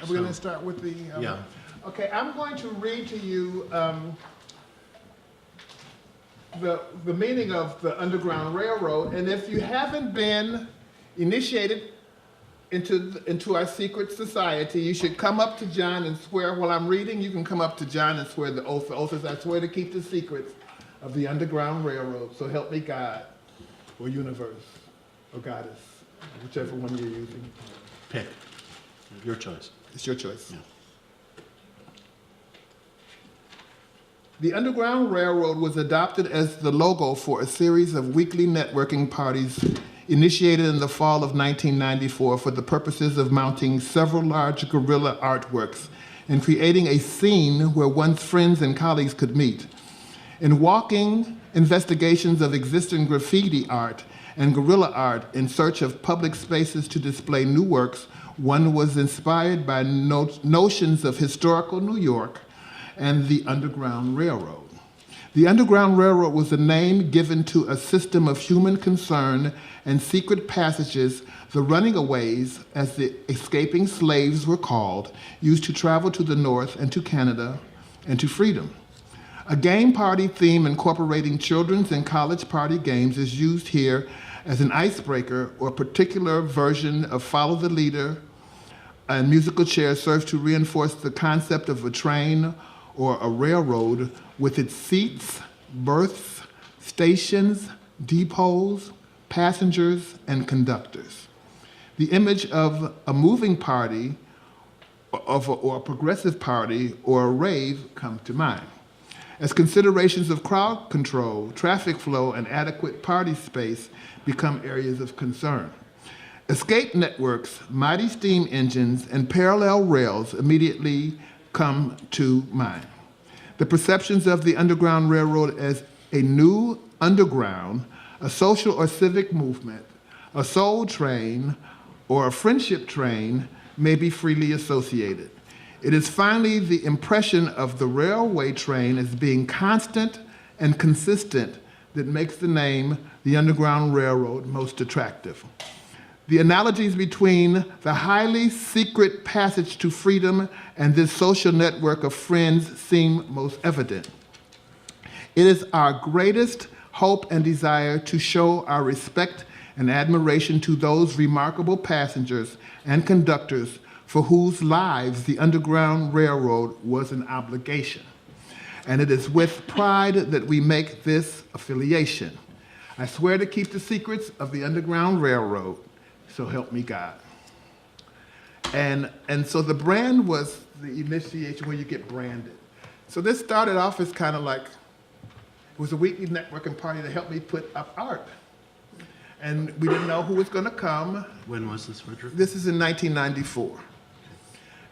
Are we going to start with the... Yeah. Okay, I'm going to read to you the meaning of the Underground Railroad, and if you haven't been initiated into our secret society, you should come up to John and swear. While I'm reading, you can come up to John and swear the oath. The oath is, I swear to keep the secrets of the Underground Railroad, so help me God, or universe, or goddess, whichever one you're using. Pick. Your choice. It's your choice. Yeah. The Underground Railroad was adopted as the logo for a series of weekly networking parties initiated in the fall of 1994 for the purposes of mounting several large guerrilla artworks and creating a scene where one's friends and colleagues could meet. In walking investigations of existing graffiti art and guerrilla art in search of public spaces to display new works, one was inspired by notions of historical New York and the Underground Railroad. The Underground Railroad was a name given to a system of human concern and secret passages, the running-aways, as the escaping slaves were called, used to travel to the North and to Canada and to freedom. A game party theme incorporating children's and college party games is used here as an icebreaker, or a particular version of Follow the Leader and musical chairs serves to reinforce the concept of a train or a railroad with its seats, berths, stations, depots, passengers, and conductors. The image of a moving party or a progressive party or a rave come to mind. As considerations of crowd control, traffic flow, and adequate party space become areas of concern. Escape networks, mighty steam engines, and parallel rails immediately come to mind. The perceptions of the Underground Railroad as a new underground, a social or civic movement, a soul train, or a friendship train may be freely associated. It is finally the impression of the railway train as being constant and consistent that makes the name the Underground Railroad most attractive. The analogies between the highly secret passage to freedom and this social network of friends seem most evident. It is our greatest hope and desire to show our respect and admiration to those remarkable passengers and conductors for whose lives the Underground Railroad was an obligation. And it is with pride that we make this affiliation. I swear to keep the secrets of the Underground Railroad, so help me God. And so the brand was the initiation where you get branded. So this started off as kind of like, it was a weekly networking party to help me put up art. And we didn't know who was going to come. When was this, Frederick? This is in 1994.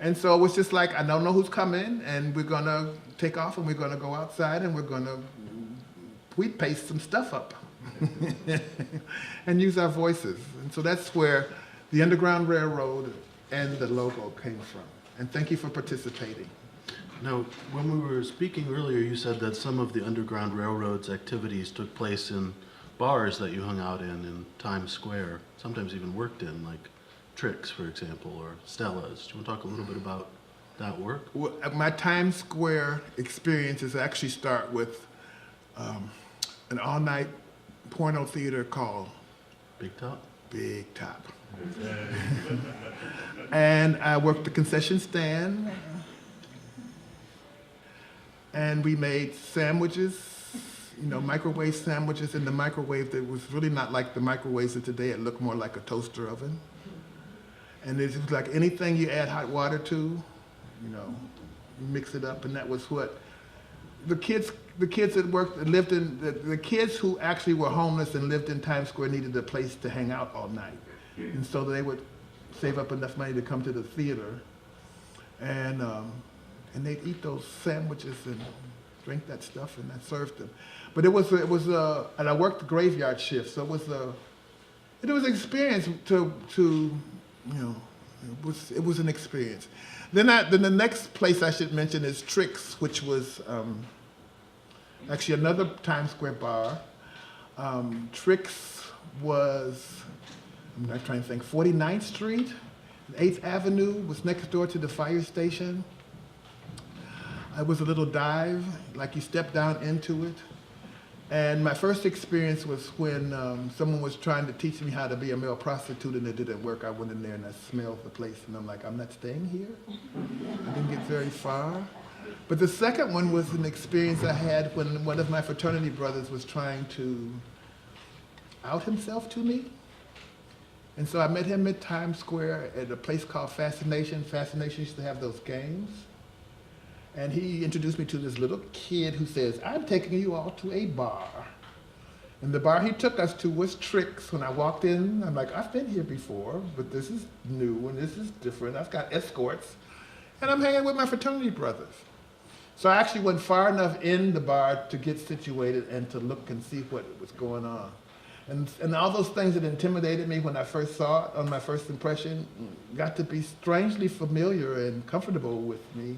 And so it was just like, I don't know who's coming, and we're going to take off, and we're going to go outside, and we're going to tweet paste some stuff up and use our voices. And so that's where the Underground Railroad and the logo came from. And thank you for participating. Now, when we were speaking earlier, you said that some of the Underground Railroad's activities took place in bars that you hung out in Times Square, sometimes even worked in, like Tricks, for example, or Stella's. Do you want to talk a little bit about that work? Well, my Times Square experiences actually start with an all-night porno theater called Big Top? Big Top. And I worked the concession stand, and we made sandwiches, microwave sandwiches in the microwave that was really not like the microwaves of today. It looked more like a toaster oven. And it was like anything you add hot water to, you mix it up, and that was what the kids that worked, that lived in, the kids who actually were homeless and lived in Times Square needed a place to hang out all night. And so they would save up enough money to come to the theater, and they'd eat those sandwiches and drink that stuff, and I served them. But it was and I worked the graveyard shift, so it was an experience it was an experience. Then the next place I should mention is Tricks, which was actually another Times Square bar. Tricks was, I'm not trying to think, 49th Street. 8th Avenue was next door to the fire station. It was a little dive, like you step down into it. And my first experience was when someone was trying to teach me how to be a male prostitute and it didn't work. I went in there and I smelled the place and I'm like, I'm not staying here. I didn't get very far. But the second one was an experience I had when one of my fraternity brothers was trying to out himself to me. And so I met him at Times Square at a place called Fascination. Fascination used to have those games. And he introduced me to this little kid who says, I'm taking you all to a bar. And the bar he took us to was Tricks. When I walked in, I'm like, I've been here before, but this is new and this is different. I've got escorts. And I'm hanging with my fraternity brothers. So I actually went far enough in the bar to get situated and to look and see what was going on. And all those things that intimidated me when I first saw it on my first impression got to be strangely familiar and comfortable with me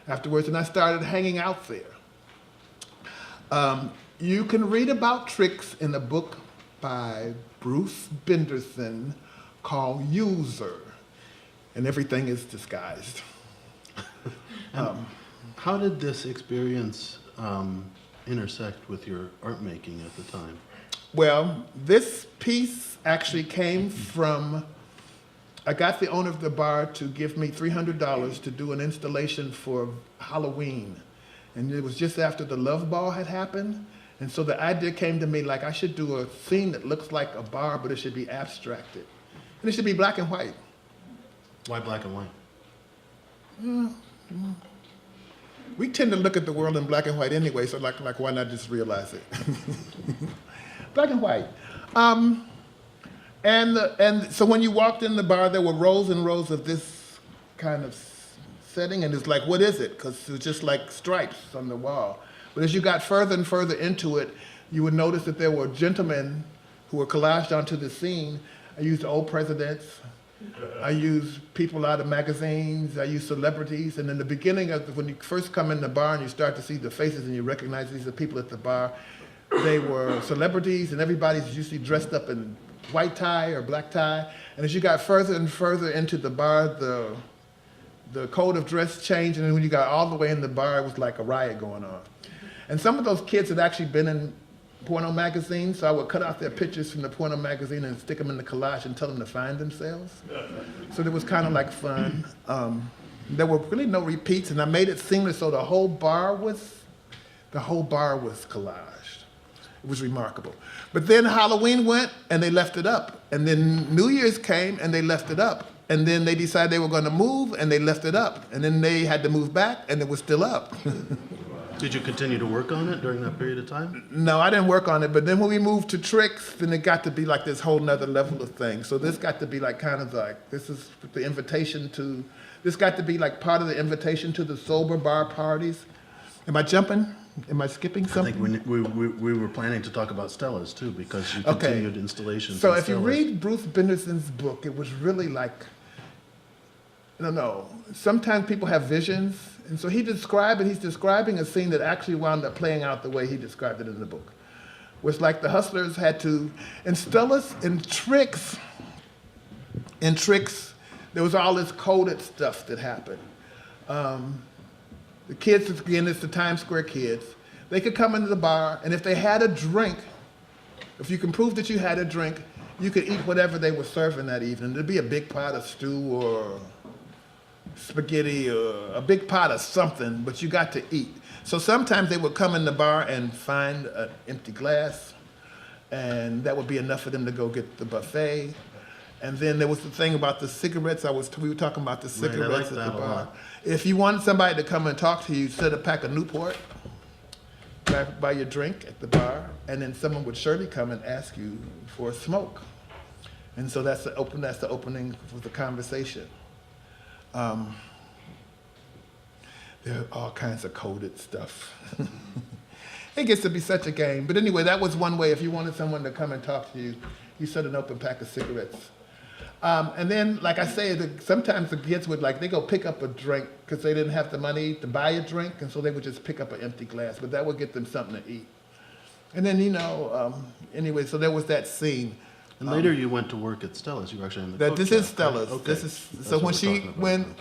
afterwards, and I started hanging out there. You can read about Tricks in a book by Bruce Benderson called User, and everything is disguised. How did this experience intersect with your art making at the time? Well, this piece actually came from, I got the owner of the bar to give me $300 to do an installation for Halloween. And it was just after the Love Ball had happened. And so the idea came to me like I should do a scene that looks like a bar, but it should be abstracted. And it should be black and white. Why black and white? We tend to look at the world in black and white anyway, so like why not just realize it? Black and white. And so when you walked in the bar, there were rows and rows of this kind of setting, and it's like, what is it? Because it was just like stripes on the wall. But as you got further and further into it, you would notice that there were gentlemen who were collaged onto the scene. I used old presidents. I used people out of magazines. I used celebrities. And in the beginning, when you first come in the bar and you start to see the faces and you recognize these are people at the bar, they were celebrities, and everybody's usually dressed up in white tie or black tie. And as you got further and further into the bar, the code of dress changed, and then when you got all the way in the bar, it was like a riot going on. And some of those kids had actually been in porno magazines, so I would cut out their pictures from the porno magazine and stick them in the collage and tell them to find themselves. So it was kind of like fun. There were really no repeats, and I made it seamless so the whole bar was collaged. It was remarkable. But then Halloween went and they left it up. And then New Year's came and they left it up. And then they decided they were going to move and they left it up. And then they had to move back and it was still up. Did you continue to work on it during that period of time? No, I didn't work on it. But then when we moved to Tricks, then it got to be like this whole nother level of things. So this got to be like kind of like, this got to be like part of the invitation to the sober bar parties. Am I jumping? Am I skipping something? I think we were planning to talk about Stella's too, because you continued installations. So if you read Bruce Benderson's book, it was really like, I don't know, sometimes people have visions, and so he's describing a scene that actually wound up playing out the way he described it in the book. It was like the hustlers had to, in Tricks, there was all this coded stuff that happened. The kids, again, it's the Times Square kids. They could come into the bar, and if they had a drink, if you can prove that you had a drink, you could eat whatever they were serving that evening. There'd be a big pot of stew or spaghetti or a big pot of something, but you got to eat. So sometimes they would come in the bar and find an empty glass, and that would be enough for them to go get the buffet. And then there was the thing about the cigarettes. We were talking about the cigarettes at the bar. If you wanted somebody to come and talk to you, set a pack of Newport, buy your drink at the bar, and then someone would surely come and ask you for a smoke. And so that's the opening for the conversation. There are all kinds of coded stuff. It gets to be such a game. But anyway, that was one way. If you wanted someone to come and talk to you, you set an open pack of cigarettes. And then, like I say, sometimes the kids would they go pick up a drink because they didn't have the money to buy a drink, and so they would just pick up an empty glass, but that would get them something to eat. And then, anyway, so there was that scene. And later you went to work at Stella's. You were actually in the That coat this is shop, Stella's. right? Okay. This is That's so what when we're she talking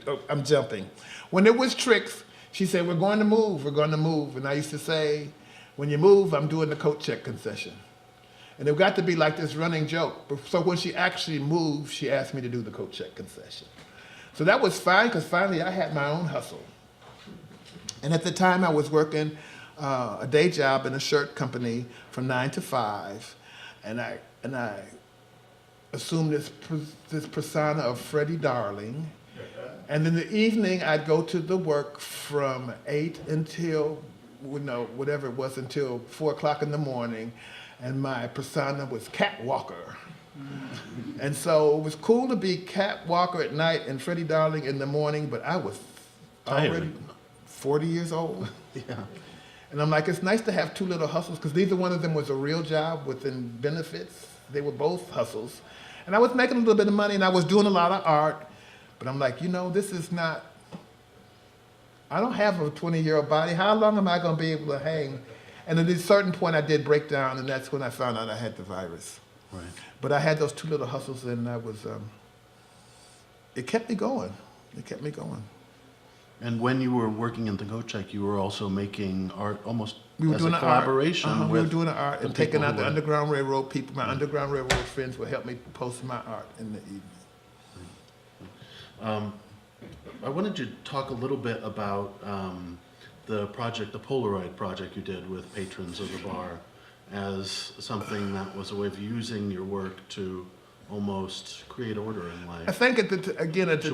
about. I'm jumping. When it was Tricks, she said, "We're going to move. We're going to move." And I used to say, "When you move, I'm doing the coat check concession." And it got to be like this running joke. So when she actually moved, she asked me to do the coat check concession. So that was fine because finally I had my own hustle. And at the time I was working a day job in a shirt company from 9 to 5, and I assumed this persona of Freddie Darling. And in the evening, I'd go to the work from 8 until, whatever it was, until 4 o'clock in the morning, and my persona was Cat Walker. And so it was cool to be Cat Walker at night and Freddie Darling in the morning, but I was already 40 years old. Yeah. And I'm like, it's nice to have two little hustles, because neither one of them was a real job within benefits. They were both hustles. And I was making a little bit of money, and I was doing a lot of art. But I'm like, this is not, I don't have a 20-year-old body. How long am I going to be able to hang? And at a certain point, I did break down, and that's when I found out I had the virus. Right. But I had those two little hustles, and I was, it kept me going. It kept me going. And when you were working in the coat check, you were also making art almost We were as doing a the collaboration art. with We were doing the art and the taking people out who the were- Underground Railroad people. My Underground Railroad friends would help me post my art in the evening. I wanted you to talk a little bit about the Polaroid project you did with patrons of the bar, as something that was a way of using your work to almost create order in I life. think at the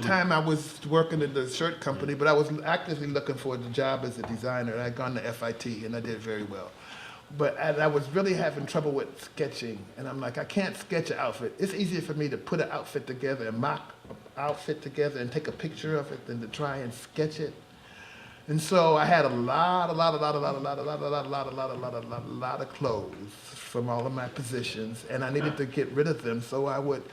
time I was working at the shirt company, but I was actively looking for the job as a designer. I'd gone to FIT and I did very well. But I was really having trouble with sketching, and I'm like, I can't sketch an outfit. It's easier for me to put an outfit together and mock an outfit together and take a picture of it than to try and sketch it. And so I had a lot of clothes from all of my positions, and I needed to get rid of them. So I would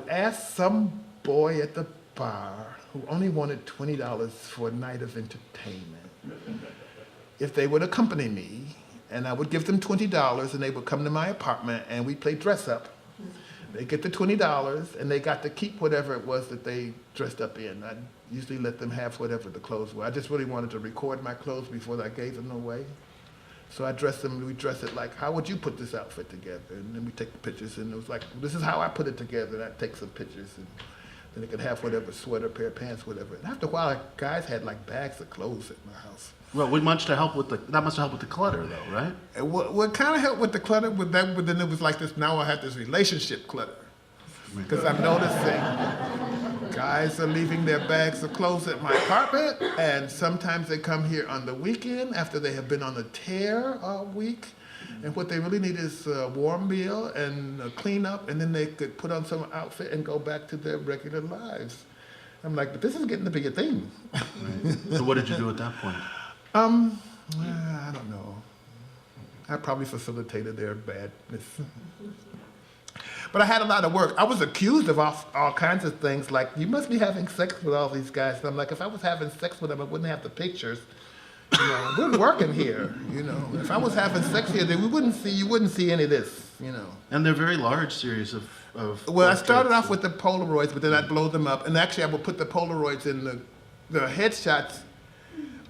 ask some boy at the bar who only wanted $20 for a night of entertainment if they would accompany me, and I would give them $20, and they would come to my apartment, and we'd play dress up. They get the $20, and they got to keep whatever it was that they dressed up in. I usually let them have whatever the clothes were. I just really wanted to record my clothes before I gave them away. So I dressed them, we dressed it like, how would you put this outfit together? And then we take the pictures, and it was like, this is how I put it together. And I'd take some pictures, and then they could have whatever sweater, pair of pants, whatever. And after a while, guys had like bags of clothes at my house. Well, that must have helped with the clutter, though, right? And what kind of helped with the clutter with that, but then it was like this, now I had this relationship clutter. Because I'm noticing guys are leaving their bags of clothes at my apartment, and sometimes they come here on the weekend after they have been on a tear all week. And what they really need is a warm meal and a cleanup, and then they could put on some outfit and go back to their regular lives. I'm like, but this is getting to be a thing. Right. So what did you do at that point? I don't know. I probably facilitated their badness. But I had a lot of work. I was accused of all kinds of things, like, you must be having sex with all these guys. And I'm like, if I was having sex with them, I wouldn't have the pictures. We're working here, If I was having sex here, then you wouldn't see any of this, And they're very large series of Well, I started portraits. off with the Polaroids, but then I'd blow them up. And actually, I would put the Polaroids in the headshots.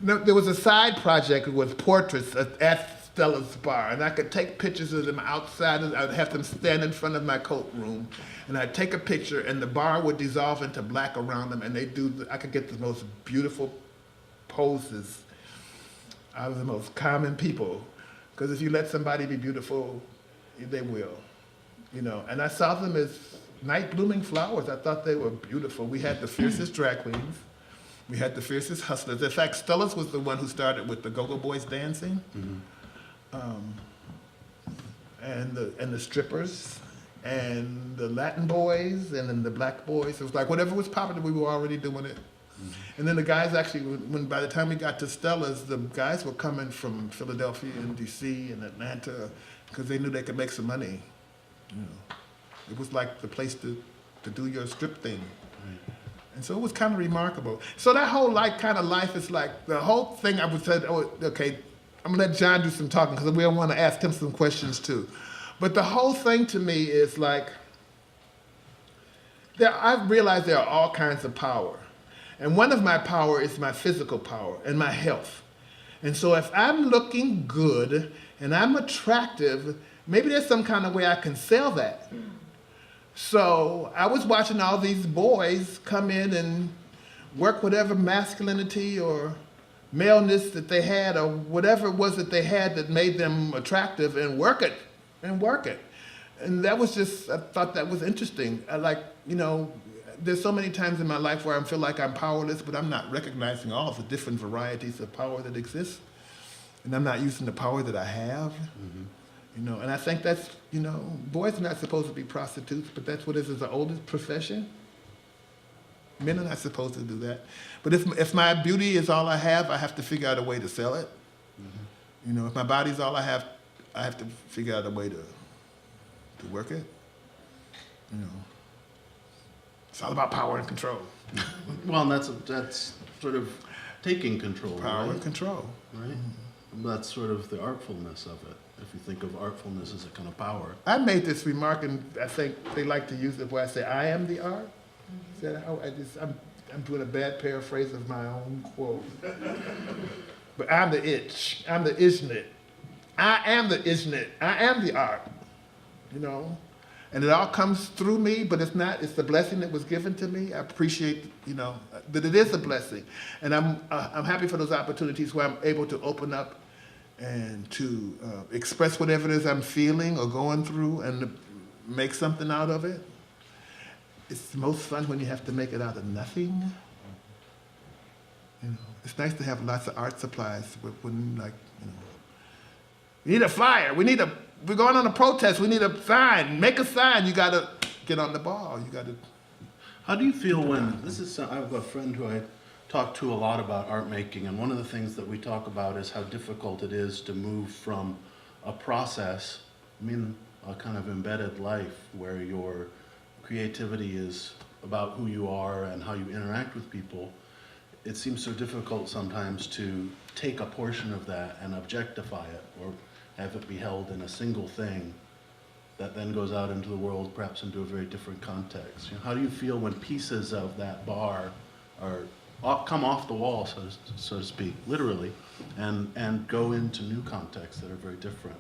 No, there was a side project with portraits at Stella's bar, and I could take pictures of them outside. I'd have them stand in front of my coat room, and I'd take a picture, and the bar would dissolve into black around them, and I could get the most beautiful poses out of the most common people, because if you let somebody be beautiful, they will, And I saw them as night blooming flowers. I thought they were beautiful. We had the fiercest drag queens. We had the fiercest hustlers. In fact, Stella's was the one who started with the go-go boys dancing. Mm-hmm. And the strippers, and the Latin boys, and then the black boys. It was like whatever was popular, we were already doing it. Mm-hmm. And then the guys actually, by the time we got to Stella's, the guys were coming from Philadelphia and DC and Atlanta because they knew they could make some money. It was like the place to do your strip thing. Right. And so it was kind of remarkable. So that whole kind of life is like, the whole thing I would say, okay, I'm gonna let John do some talking because we want to ask him some questions too. But the whole thing to me is like, I've realized there are all kinds of power. And one of my power is my physical power and my health. And so if I'm looking good and I'm attractive, maybe there's some kind of way I can sell that. So I was watching all these boys come in and work whatever masculinity or maleness that they had or whatever it was that they had that made them attractive and work it. And that was just, I thought that was interesting. I like, there's so many times in my life where I feel like I'm powerless, but I'm not recognizing all of the different varieties of power that exist. And I'm not using the power that I have. And I think that's, boys are not supposed to be prostitutes, but that's what it is the oldest profession. Men are not supposed to do that. But if my beauty is all I have to figure out a way to sell it. If my body's all I have to figure out a way to work it. It's all about power and control. Well, and that's sort of taking control, Power right? and control. Right? That's sort of the artfulness of it. If you think of artfulness as a kind of power. I made this remark, and I think they like to use it where I say, I am the art. Is that how I'm doing a bad paraphrase of my own quote. But I'm the itch. I'm the isn't. I am the isn't. I am the art. And it all comes through me, but it's not. It's the blessing that was given to me. I appreciate, that it is a blessing. And I'm happy for those opportunities where I'm able to open up and to express whatever it is I'm feeling or going through and to make something out of it. It's most fun when you have to make it out of nothing. It's nice to have lots of art supplies when we need a flyer. We're going on a protest. We need a sign. Make a sign. You got to get on the ball. You got to. How do you feel when I have a friend who I talk to a lot about art making, and one of the things that we talk about is how difficult it is to move from a process, a kind of embedded life where your creativity is about who you are and how you interact with people. It seems so difficult sometimes to take a portion of that and objectify it or have it be held in a single thing that then goes out into the world, perhaps into a very different context. How do you feel when pieces of that bar come off the wall, so to speak, literally, and go into new contexts that are very different?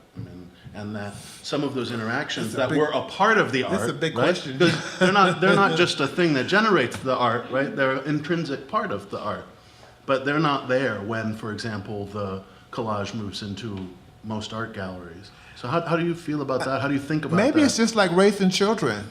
And that some of those interactions that were a part of the art. That's a big right? question. Because they're not just a thing that generates the art, right? They're an intrinsic part of the art, but they're not there when, for example, the collage moves into most art galleries. So how do you feel about that? How do you think about that? Maybe it's just like raising children.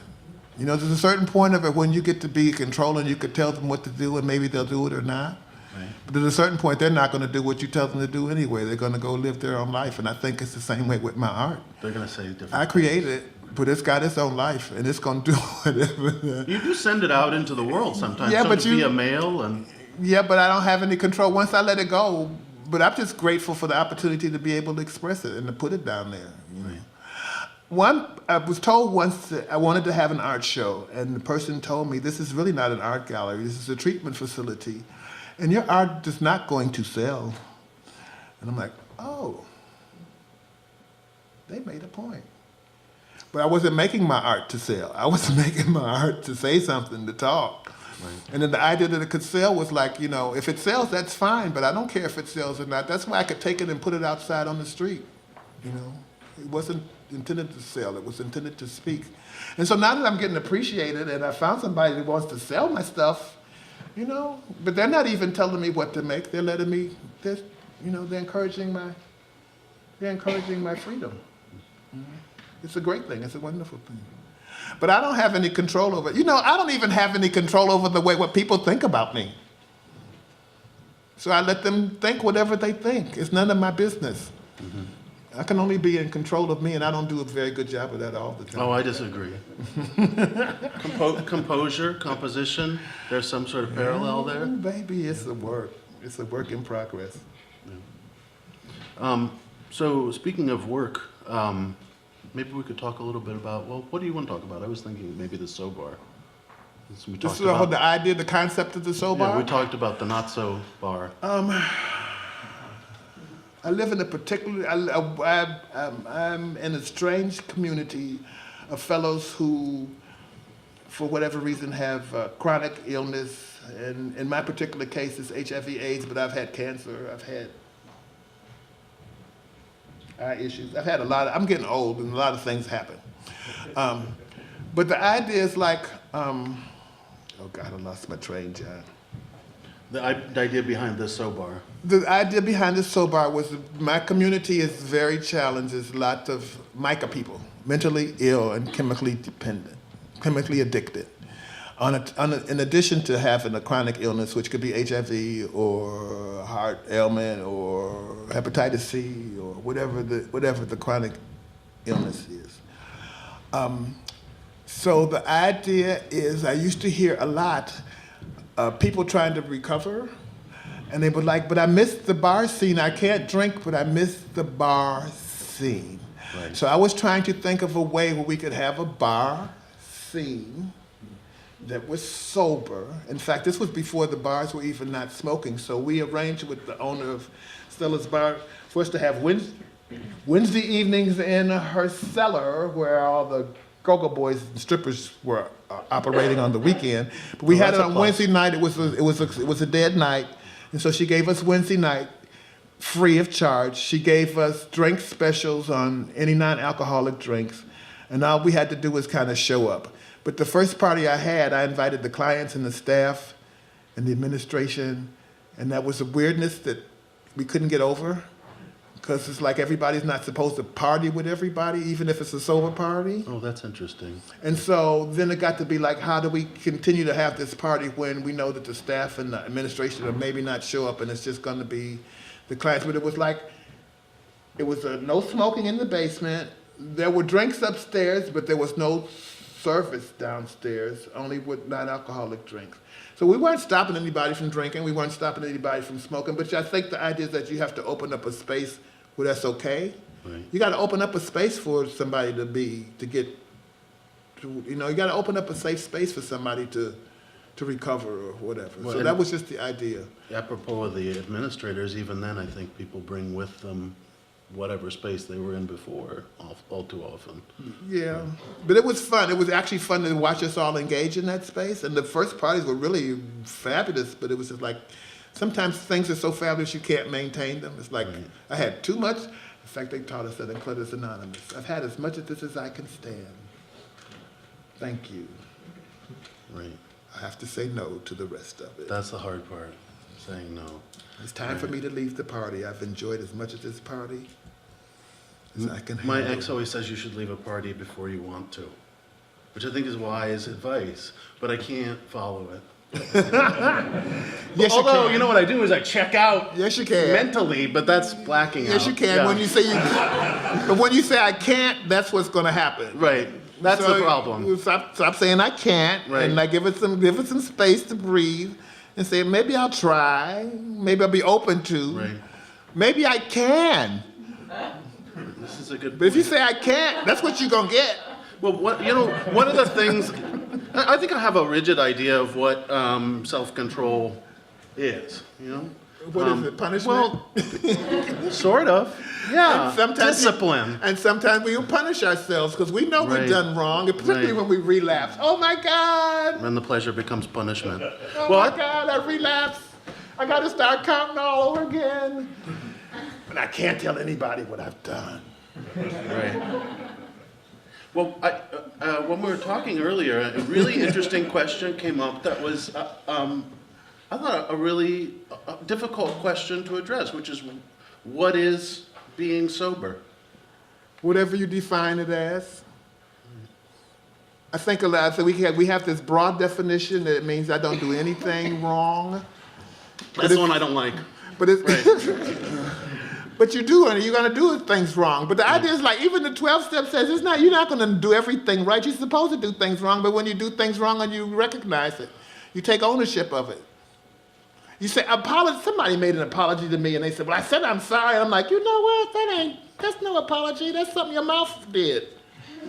There's a certain point of it when you get to be in control and you could tell them what to do and maybe they'll do it or not. Right. But there's a certain point they're not going to do what you tell them to do anyway. They're going to go live their own life. And I think it's the same way with my art. They're going to say different I created it, but it's got its own life and it's going to do whatever. You do send it out into the world sometimes. Yeah, but via mail and. Yeah, but I don't have any control. Once I let it go, but I'm just grateful for the opportunity to be able to express it and to put it down there. Right. I was told once that I wanted to have an art show, and the person told me, this is really not an art gallery, this is a treatment facility, and your art is not going to sell. And I'm like, oh, they made a point. But I wasn't making my art to sell. I was making my art to say something, to talk. Right. And then the idea that it could sell was like, if it sells, that's fine, but I don't care if it sells or not. That's why I could take it and put it outside on the street. It wasn't intended to sell, it was intended to speak. And so now that I'm getting appreciated and I found somebody that wants to sell my stuff, but they're not even telling me what to make. They're letting me, they're encouraging my freedom. It's a great thing, it's a wonderful thing. But I don't have any control over it. I don't even have any control over what people think about me. So I let them think whatever they think. It's none of my business. I can only be in control of me, and I don't do a very good job of that all the time. Oh, I disagree. Composure, composition, there's some sort of parallel there? Baby, it's a work. It's a work in progress. Yeah. So speaking of work, maybe we could talk a little bit about, what do you want to talk about? I was thinking maybe the so bar. This is the idea, the concept of the so bar? Yeah, we talked about the not so bar. I live in a particular, I'm in a strange community of fellows who, for whatever reason, have chronic illness. And in my particular case, it's HIV/AIDS, but I've had cancer, I've had eye issues. I've had a lot of, I'm getting old and a lot of things happen. But the idea is like, oh God, I lost my train, John. The idea behind this SOBAR. The idea behind this SOBAR was my community is very challenged. There's lots of MICA people, mentally ill and chemically dependent, chemically addicted. In addition to having a chronic illness, which could be HIV or a heart ailment or hepatitis C or whatever the chronic illness is. So the idea is, I used to hear a lot people trying to recover, and they were like, but I miss the bar scene. I can't drink, but I miss the bar scene. Right. So I was trying to think of a way where we could have a bar scene that was sober. In fact, this was before the bars were even not smoking, so we arranged with the owner of Stella's Bar for us to have Wednesday evenings in her cellar where all the go-go boys and strippers were operating on the weekend. But we had it on Wednesday night. It was a dead night, and so she gave us Wednesday night free of charge. She gave us drink specials on any non-alcoholic drinks, and all we had to do was kind of show up. But the first party I had, I invited the clients and the staff and the administration, and that was a weirdness that we couldn't get over, because it's like everybody's not supposed to party with everybody, even if it's a sober party. Oh, that's interesting. And so then it got to be like, how do we continue to have this party when we know that the staff and the administration will maybe not show up and it's just going to be the clients? But it was like, it was no smoking in the basement. There were drinks upstairs, but there was no service downstairs, only with non-alcoholic drinks. So we weren't stopping anybody from drinking. We weren't stopping anybody from smoking. But I think the idea is that you have to open up a space where that's okay. Right. You got to open up a space for somebody to get, you got to open up a safe space for somebody to recover or whatever. Well, so that was just the idea. Apropos of the administrators, even then I think people bring with them whatever space they were in before, all too often. Yeah, but it was fun. It was actually fun to watch us all engage in that space. And the first parties were really fabulous, but it was just like, sometimes things are so fabulous you can't maintain them. It's like, right. I had too much. In fact, they taught us that in Clutters Anonymous. I've had as much of this as I can stand. Thank you. Right. I have to say no to the rest of it. That's the hard part, saying no. It's time for me to leave the party. I've enjoyed as much of this party as I can My handle. ex always says you should leave a party before you want to, which I think is wise advice, but I can't follow it. Yes, although, you know what I do is I check out yes, you can. mentally, but that's blacking out. Yes, you can. Yeah. When you say but when you say I can't, that's what's going to happen. Right. That's so the problem. You stop saying I can't, right. And I give it some space to breathe, and say maybe I'll try, maybe I'll be open to, right. Maybe I can. This is a good. But if you say I can't, that's what you're gonna get. Well, one of the things, I think I have a rigid idea of what self-control is, What is it, punishment? Well, sort of, yeah, discipline. And sometimes we punish ourselves because we know right. we've done wrong, and particularly when we relapse. Oh my God! When the pleasure becomes punishment. Oh my God, I relapsed. I gotta start counting all over again. And I can't tell anybody what I've done. Right. Well, when we were talking earlier, a really interesting question came up that was, I thought, a really difficult question to address, which is, what is being sober? Whatever you define it as. I think a lot. So we have this broad definition that it means I don't do anything wrong. That's the one I don't like. But it's. Right. But you do, and you're going to do things wrong. But the idea is like, even the 12 step says you're not going to do everything right. You're supposed to do things wrong, but when you do things wrong and you recognize it, you take ownership of it. You say, somebody made an apology to me, and they said, well, I said I'm sorry. And I'm like, you know what? That's no apology. That's something your mouth did.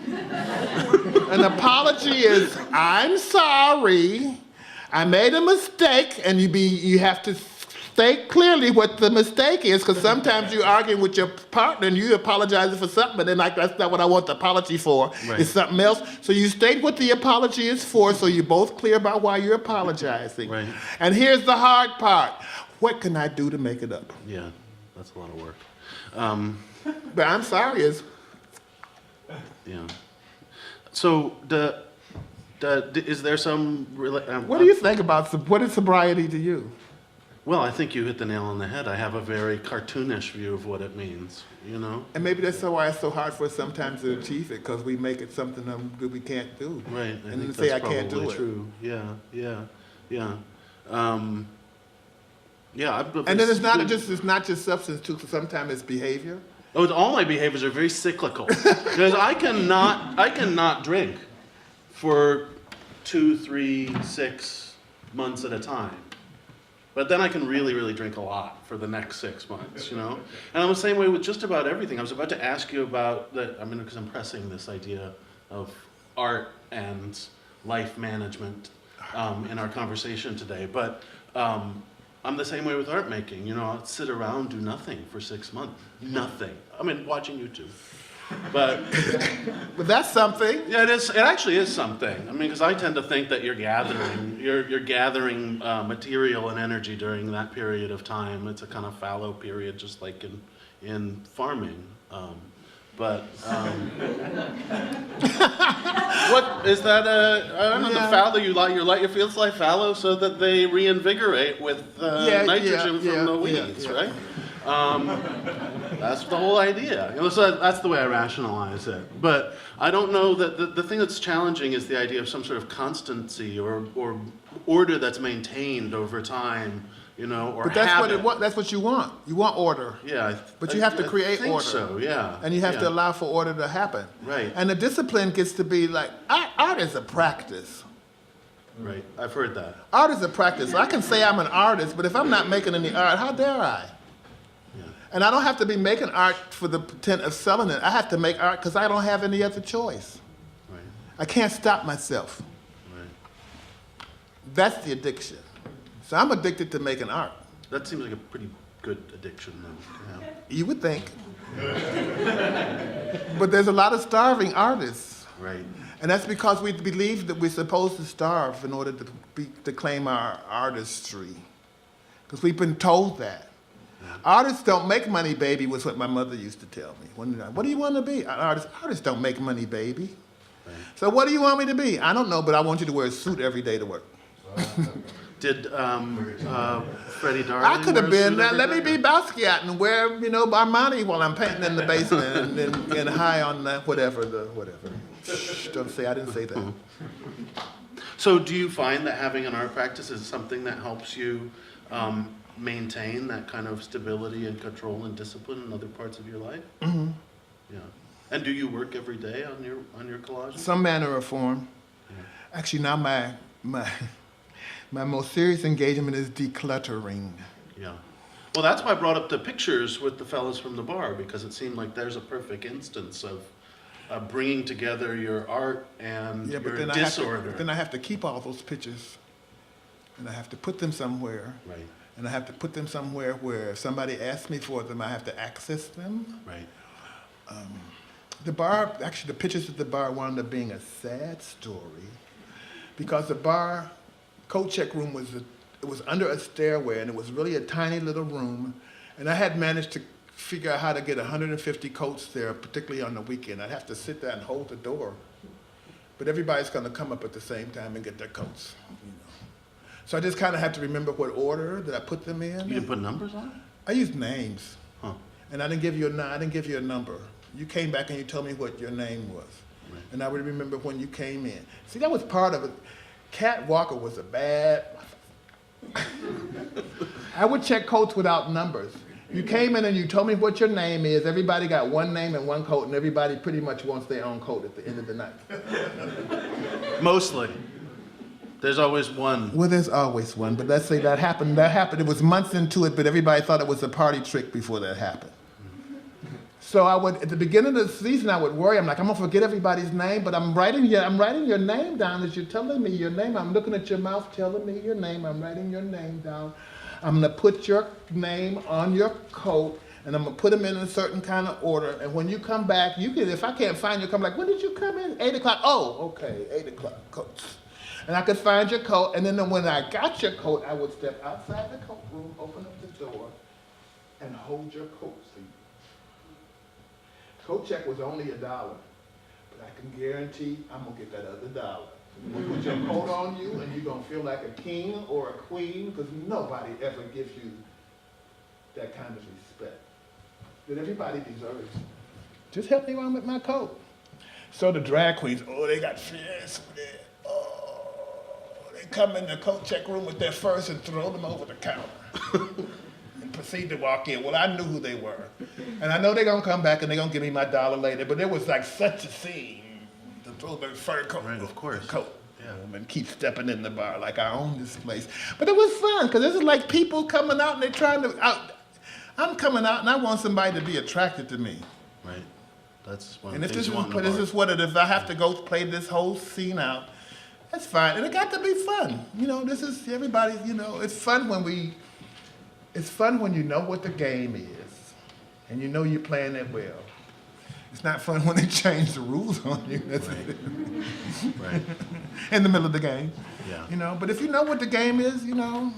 An apology is, I'm sorry. I made a mistake, and you have to state clearly what the mistake is, because sometimes you're arguing with your partner and you apologizing for something, but then like that's not what I want the apology for. Right. It's something else. So you state what the apology is for, so you're both clear about why you're apologizing. Right. And here's the hard part. What can I do to make it up? Yeah, that's a lot of work. But I'm sorry, Yeah. So is there some? what do you think about, what is sobriety to you? Well, I think you hit the nail on the head. I have a very cartoonish view of what it means. You know. And maybe that's why it's so hard for us sometimes to achieve it, because we make it something that we can't do. Right. And I then think say, that's I can't do probably it. true. Yeah. And then it's not just substance too, sometimes it's behavior. Oh, all my behaviors are very cyclical. Because I cannot drink for 2, 3, 6 months at a time. But then I can really, really drink a lot for the next 6 months, you know? And I'm the same way with just about everything. I was about to ask you about that, because I'm pressing this idea of art and life management in our conversation today. But I'm the same way with art making. You know, I'll sit around, do nothing for 6 months. Nothing. Watching YouTube. But that's something. Yeah, it is. It actually is something. Because I tend to think that you're gathering material and energy during that period of time. It's a kind of fallow period, just like in farming. What is that? I don't know. The fallow you let your fields lie fallow so that they reinvigorate with nitrogen from the weeds, right? That's the whole idea. So that's the way I rationalize it. But I don't know that the thing that's challenging is the idea of some sort of constancy or order that's maintained over time, or but that's habit. That's what you want. You want order. Yeah. But you have to create I think order. So, yeah. And you have to allow for order to happen. Right. And the discipline gets to be like, art is a practice. Right. I've heard that. Art is a practice. So I can say I'm an artist, but if I'm not making any art, how dare I? Yeah. And I don't have to be making art for the intent of selling it. I have to make art because I don't have any other choice. Right. I can't stop myself. Right. That's the addiction. So I'm addicted to making art. That seems like a pretty good addiction, though. Yeah. You would think. But there's a lot of starving artists. Right. And that's because we believe that we're supposed to starve in order to claim our artistry. Because we've been told that. Yeah. Artists don't make money, baby, was what my mother used to tell me. What do you want to be? An artist. Artists don't make money, baby. Right. So what do you want me to be? I don't know, but I want you to wear a suit every day to work. Did Freddie Darling? I could have been. Let me be Basquiat and wear, Armani while I'm painting in the basement and high on whatever. Shh, don't say I didn't say that. So, do you find that having an art practice is something that helps you maintain that kind of stability and control and discipline in other parts of your life? Mm-hmm. Yeah. And do you work every day on your collages? Some manner or form. Yeah. Actually, now my most serious engagement is decluttering. Yeah. Well, that's why I brought up the pictures with the fellas from the bar, because it seemed like there's a perfect instance of bringing together your art and your disorder. Then I have to keep all those pictures, and I have to put them somewhere. Right. And I have to put them somewhere where if somebody asks me for them, I have to access them. Right. The bar, actually, the pictures at the bar wound up being a sad story, because the bar coat check room was under a stairway, and it was really a tiny little room, and I had managed to figure out how to get 150 coats there, particularly on the weekend. I'd have to sit there and hold the door, but everybody's going to come up at the same time and get their coats. So I just kind of had to remember what order that I put them in. You didn't put numbers on it? I used names. Huh. And I didn't give you a number. You came back and you told me what your name was. Right. And I would remember when you came in. See, that was part of it. Cat Walker was a bad... I would check coats without numbers. You came in and you told me what your name is. Everybody got one name and one coat, and everybody pretty much wants their own coat at the end of the night. Mostly. There's always one. Well, there's always one, but let's say that happened. It was months into it, but everybody thought it was a party trick before that happened. So I would, at the beginning of the season, I would worry. I'm like, I'm gonna forget everybody's name, but I'm writing your name down as you're telling me your name. I'm looking at your mouth, telling me your name. I'm writing your name down. I'm gonna put your name on your coat, and I'm gonna put them in a certain kind of order. And when you come back, you can, if I can't find you, come like, when did you come in? 8 o'clock. Oh, okay, 8 o'clock, coats. And I could find your coat, and then when I got your coat, I would step outside the coat room, open up the door, and hold your coat for you. Coat check was only $1, but I can guarantee I'm gonna get that other $1. I'm gonna put your coat on you, and you're gonna feel like a king or a queen, because nobody ever gives you that kind of respect that everybody deserves. Just help me around with my coat. So the drag queens, oh, they got fierce with it. They come in the coat check room with their furs and throw them over the counter and proceed to walk in. Well, I knew who they were. And I know they're going to come back and they're going to give me my $1 later, but it was like such a scene to throw their fur coat, Right, of course. coat Yeah. and keep stepping in the bar like I own this place. But it was fun because this is like people coming out and they're trying to, I'm coming out and I want somebody to be attracted to me. Right. That's one And of if the this things is, you want in a but this bar. is what it is, if I have to go play this whole scene out, that's fine. And it got to be fun. You know, this is everybody, you know, it's fun when you know what the game is and you know you're playing it well. It's not fun when they change the rules on you. That's it. Right. In the middle of the game. Yeah. You know, but if you know what the game is, you know.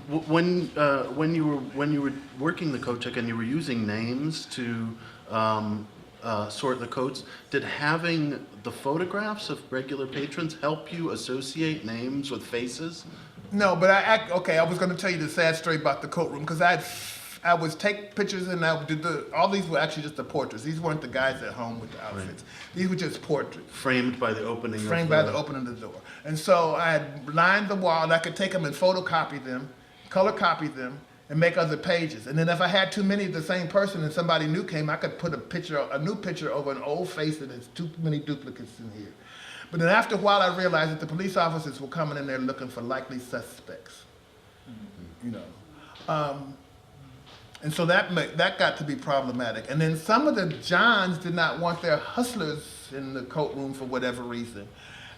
When you were working the coat check and you were using names to sort the coats, did having the photographs of regular patrons help you associate names with faces? No, but I was going to tell you the sad story about the coat room because I would take pictures and I did all these were actually just the portraits. These weren't the guys at home with the outfits. Right. These were just portraits. Framed by the opening Framed by the opening of the door. And so I had lined the wall and I could take them and photocopy them, color copy them, and make other pages. And then if I had too many of the same person and somebody new came, I could put a new picture over an old face and there's too many duplicates in here. But then after a while I realized that the police officers were coming in there looking for likely suspects. You know. And so that got to be problematic. And then some of the Johns did not want their hustlers in the coat room for whatever reason.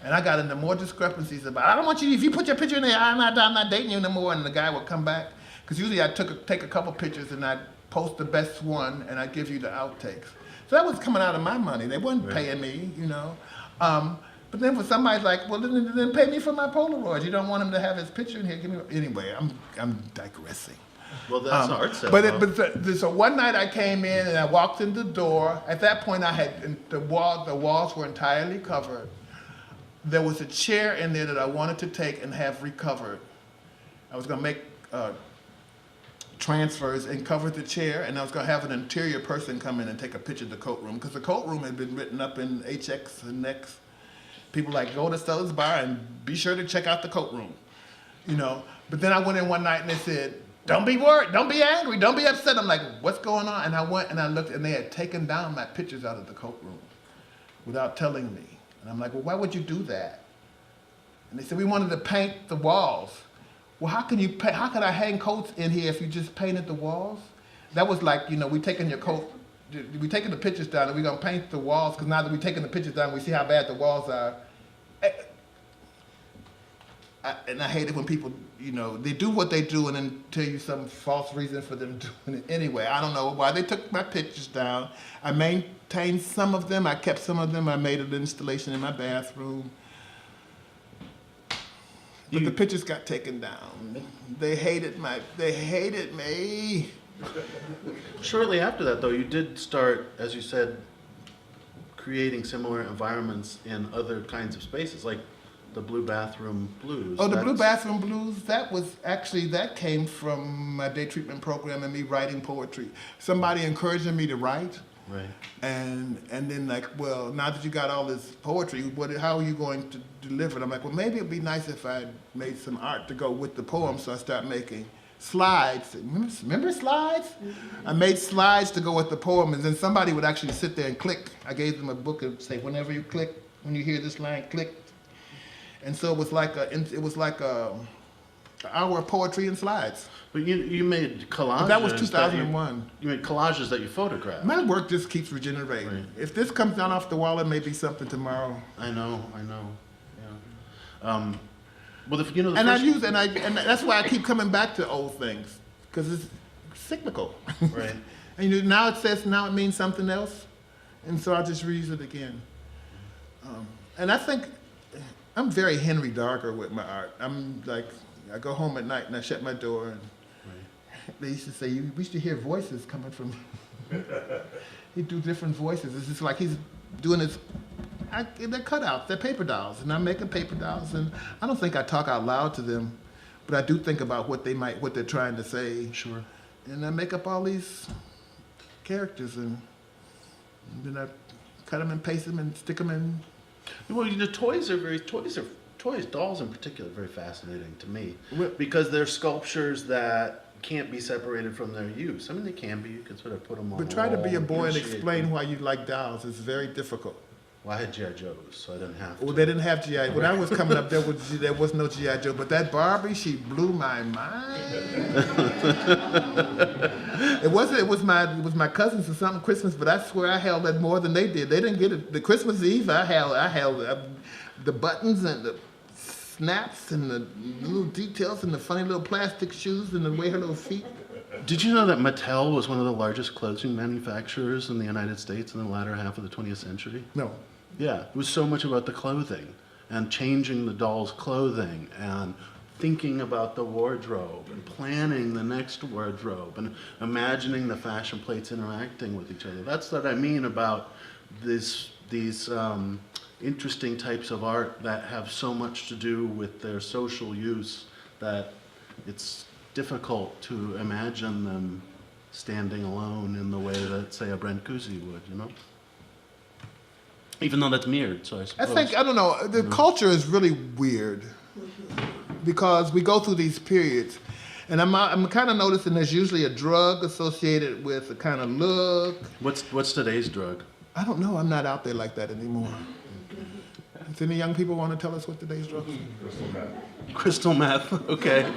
And I got into more discrepancies about, I don't want you, if you put your picture in there, I'm not dating you anymore. And the guy would come back. Because usually I'd take a couple pictures and I'd post the best one and I'd give you the outtakes. So that was coming out of my money. They weren't paying me, you know. But then for somebody's like, well, then pay me for my Polaroids. You don't want him to have his picture in here. Give me. Anyway, I'm digressing. Well, that's art stuff. So one night I came in and I walked in the door. At that point, the walls were entirely covered. There was a chair in there that I wanted to take and have recovered. I was going to make transfers and cover the chair, and I was going to have an interior person come in and take a picture of the coat room because the coat room had been written up in HX and Next. People like, go to Stellar's Bar and be sure to check out the coat room, you know. But then I went in one night and they said, don't be worried, don't be angry, don't be upset. I'm like, what's going on? And I went and I looked and they had taken down my pictures out of the coat room without telling me. And I'm like, well, why would you do that? And they said, we wanted to paint the walls. Well, how could I hang coats in here if you just painted the walls? That was like, you know, we taking the pictures down and we're going to paint the walls because now that we're taking the pictures down, we see how bad the walls are. And I hate it when people, you know, they do what they do and then tell you some false reason for them doing it anyway. I don't know why they took my pictures down. I maintained some of them. I kept some of them. I made an installation in my bathroom. But the pictures got taken down. They hated me. Shortly after that, though, you did start, as you said, creating similar environments in other kinds of spaces, like the Blue Bathroom Blues. Oh, the Blue Bathroom Blues, that came from my day treatment program and me writing poetry. Somebody encouraging me to write. Right. And then like, well, now that you got all this poetry, how are you going to deliver it? I'm like, well, maybe it'd be nice if I made some art to go with the poem. So I started making slides. Remember slides? I made slides to go with the poem, and then somebody would actually sit there and click. I gave them a book and say, whenever you click, when you hear this line, click. And so it was like an hour of poetry and slides. But you made collages. But that was 2001. You made collages that you photographed. My work just keeps regenerating. Right. If this comes down off the wall, it may be something tomorrow. I know. Yeah. Well, if you know the And first, and that's why I keep coming back to old things, because it's cyclical. right. And now it means something else, and so I just reuse it again. And I think I'm very Henry Darger with my art. I'm like, I go home at night and I shut my door, and they used to say, we used to hear voices coming from. He'd do different voices. It's just like he's doing his. They're cutouts, they're paper dolls, and I'm making paper dolls, and I don't think I talk out loud to them, but I do think about what they're trying to say. Sure. And I make up all these characters, and then I cut them and paste them and stick them in. Well, dolls in particular, are very fascinating to me Well- because they're sculptures that can't be separated from their use. I mean, they can be. You can sort of put them on. But the try to wall be a boy and appreciate explain them. why you like dolls. It's very difficult. Well, I had G.I. Joes, so I didn't have to. Well, they didn't have GI. When I was coming up, there was no GI Joe. But that Barbie, she blew my mind. It was my cousins or something Christmas, but I swear I held that more than they did. They didn't get it. The Christmas Eve, I held the buttons and the snaps and the little details and the funny little plastic shoes and the way her little feet. Did you know that Mattel was one of the largest clothing manufacturers in the United States in the latter half of the 20th century? No. Yeah, it was so much about the clothing and changing the doll's clothing and thinking about the wardrobe and planning the next wardrobe and imagining the fashion plates interacting with each other. That's what I mean about these interesting types of art that have so much to do with their social use that it's difficult to imagine them standing alone in the way that, say, a Brancusi would, you know? Even though that's mirrored, so I suppose. I don't know, the culture is really weird because we go through these periods, and I'm kind of noticing there's usually a drug associated with a kind of look. What's today's drug? I don't know, I'm not out there like that anymore. Does any young people want to tell us what today's drug is? Crystal meth, okay.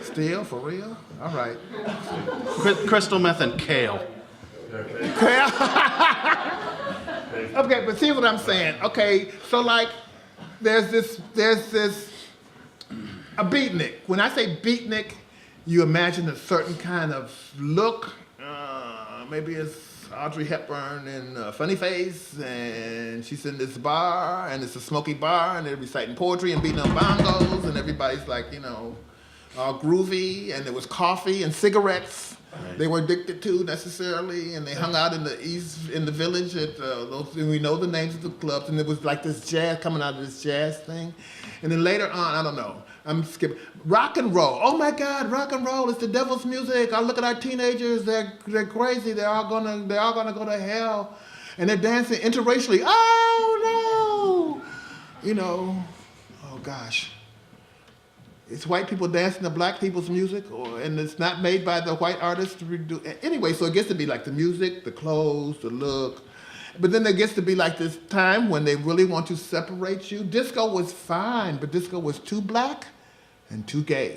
Still, for real? All right. Crystal meth and kale. Okay, but see what I'm saying. Okay, so like, there's this, a beatnik. When I say beatnik, you imagine a certain kind of look. Maybe it's Audrey Hepburn in Funny Face, and she's in this bar, and it's a smoky bar, and they're reciting poetry and beating on bongos, and everybody's like, you know, all groovy, and there was coffee and cigarettes. Right. They were addicted to necessarily, and they hung out in the village at those, and we know the names of the clubs, and it was like this jazz coming out of this jazz thing. And then later on, I don't know, I'm skipping, rock and roll. Oh my God, rock and roll, it's the devil's music. I look at our teenagers, they're crazy, they're all gonna go to hell. And they're dancing interracially. Oh no! You know, oh gosh. It's white people dancing to black people's music, and it's not made by the white artists to redo. Anyway, so it gets to be like the music, the clothes, the look. But then there gets to be like this time when they really want to separate you. Disco was fine, but disco was too black and too gay.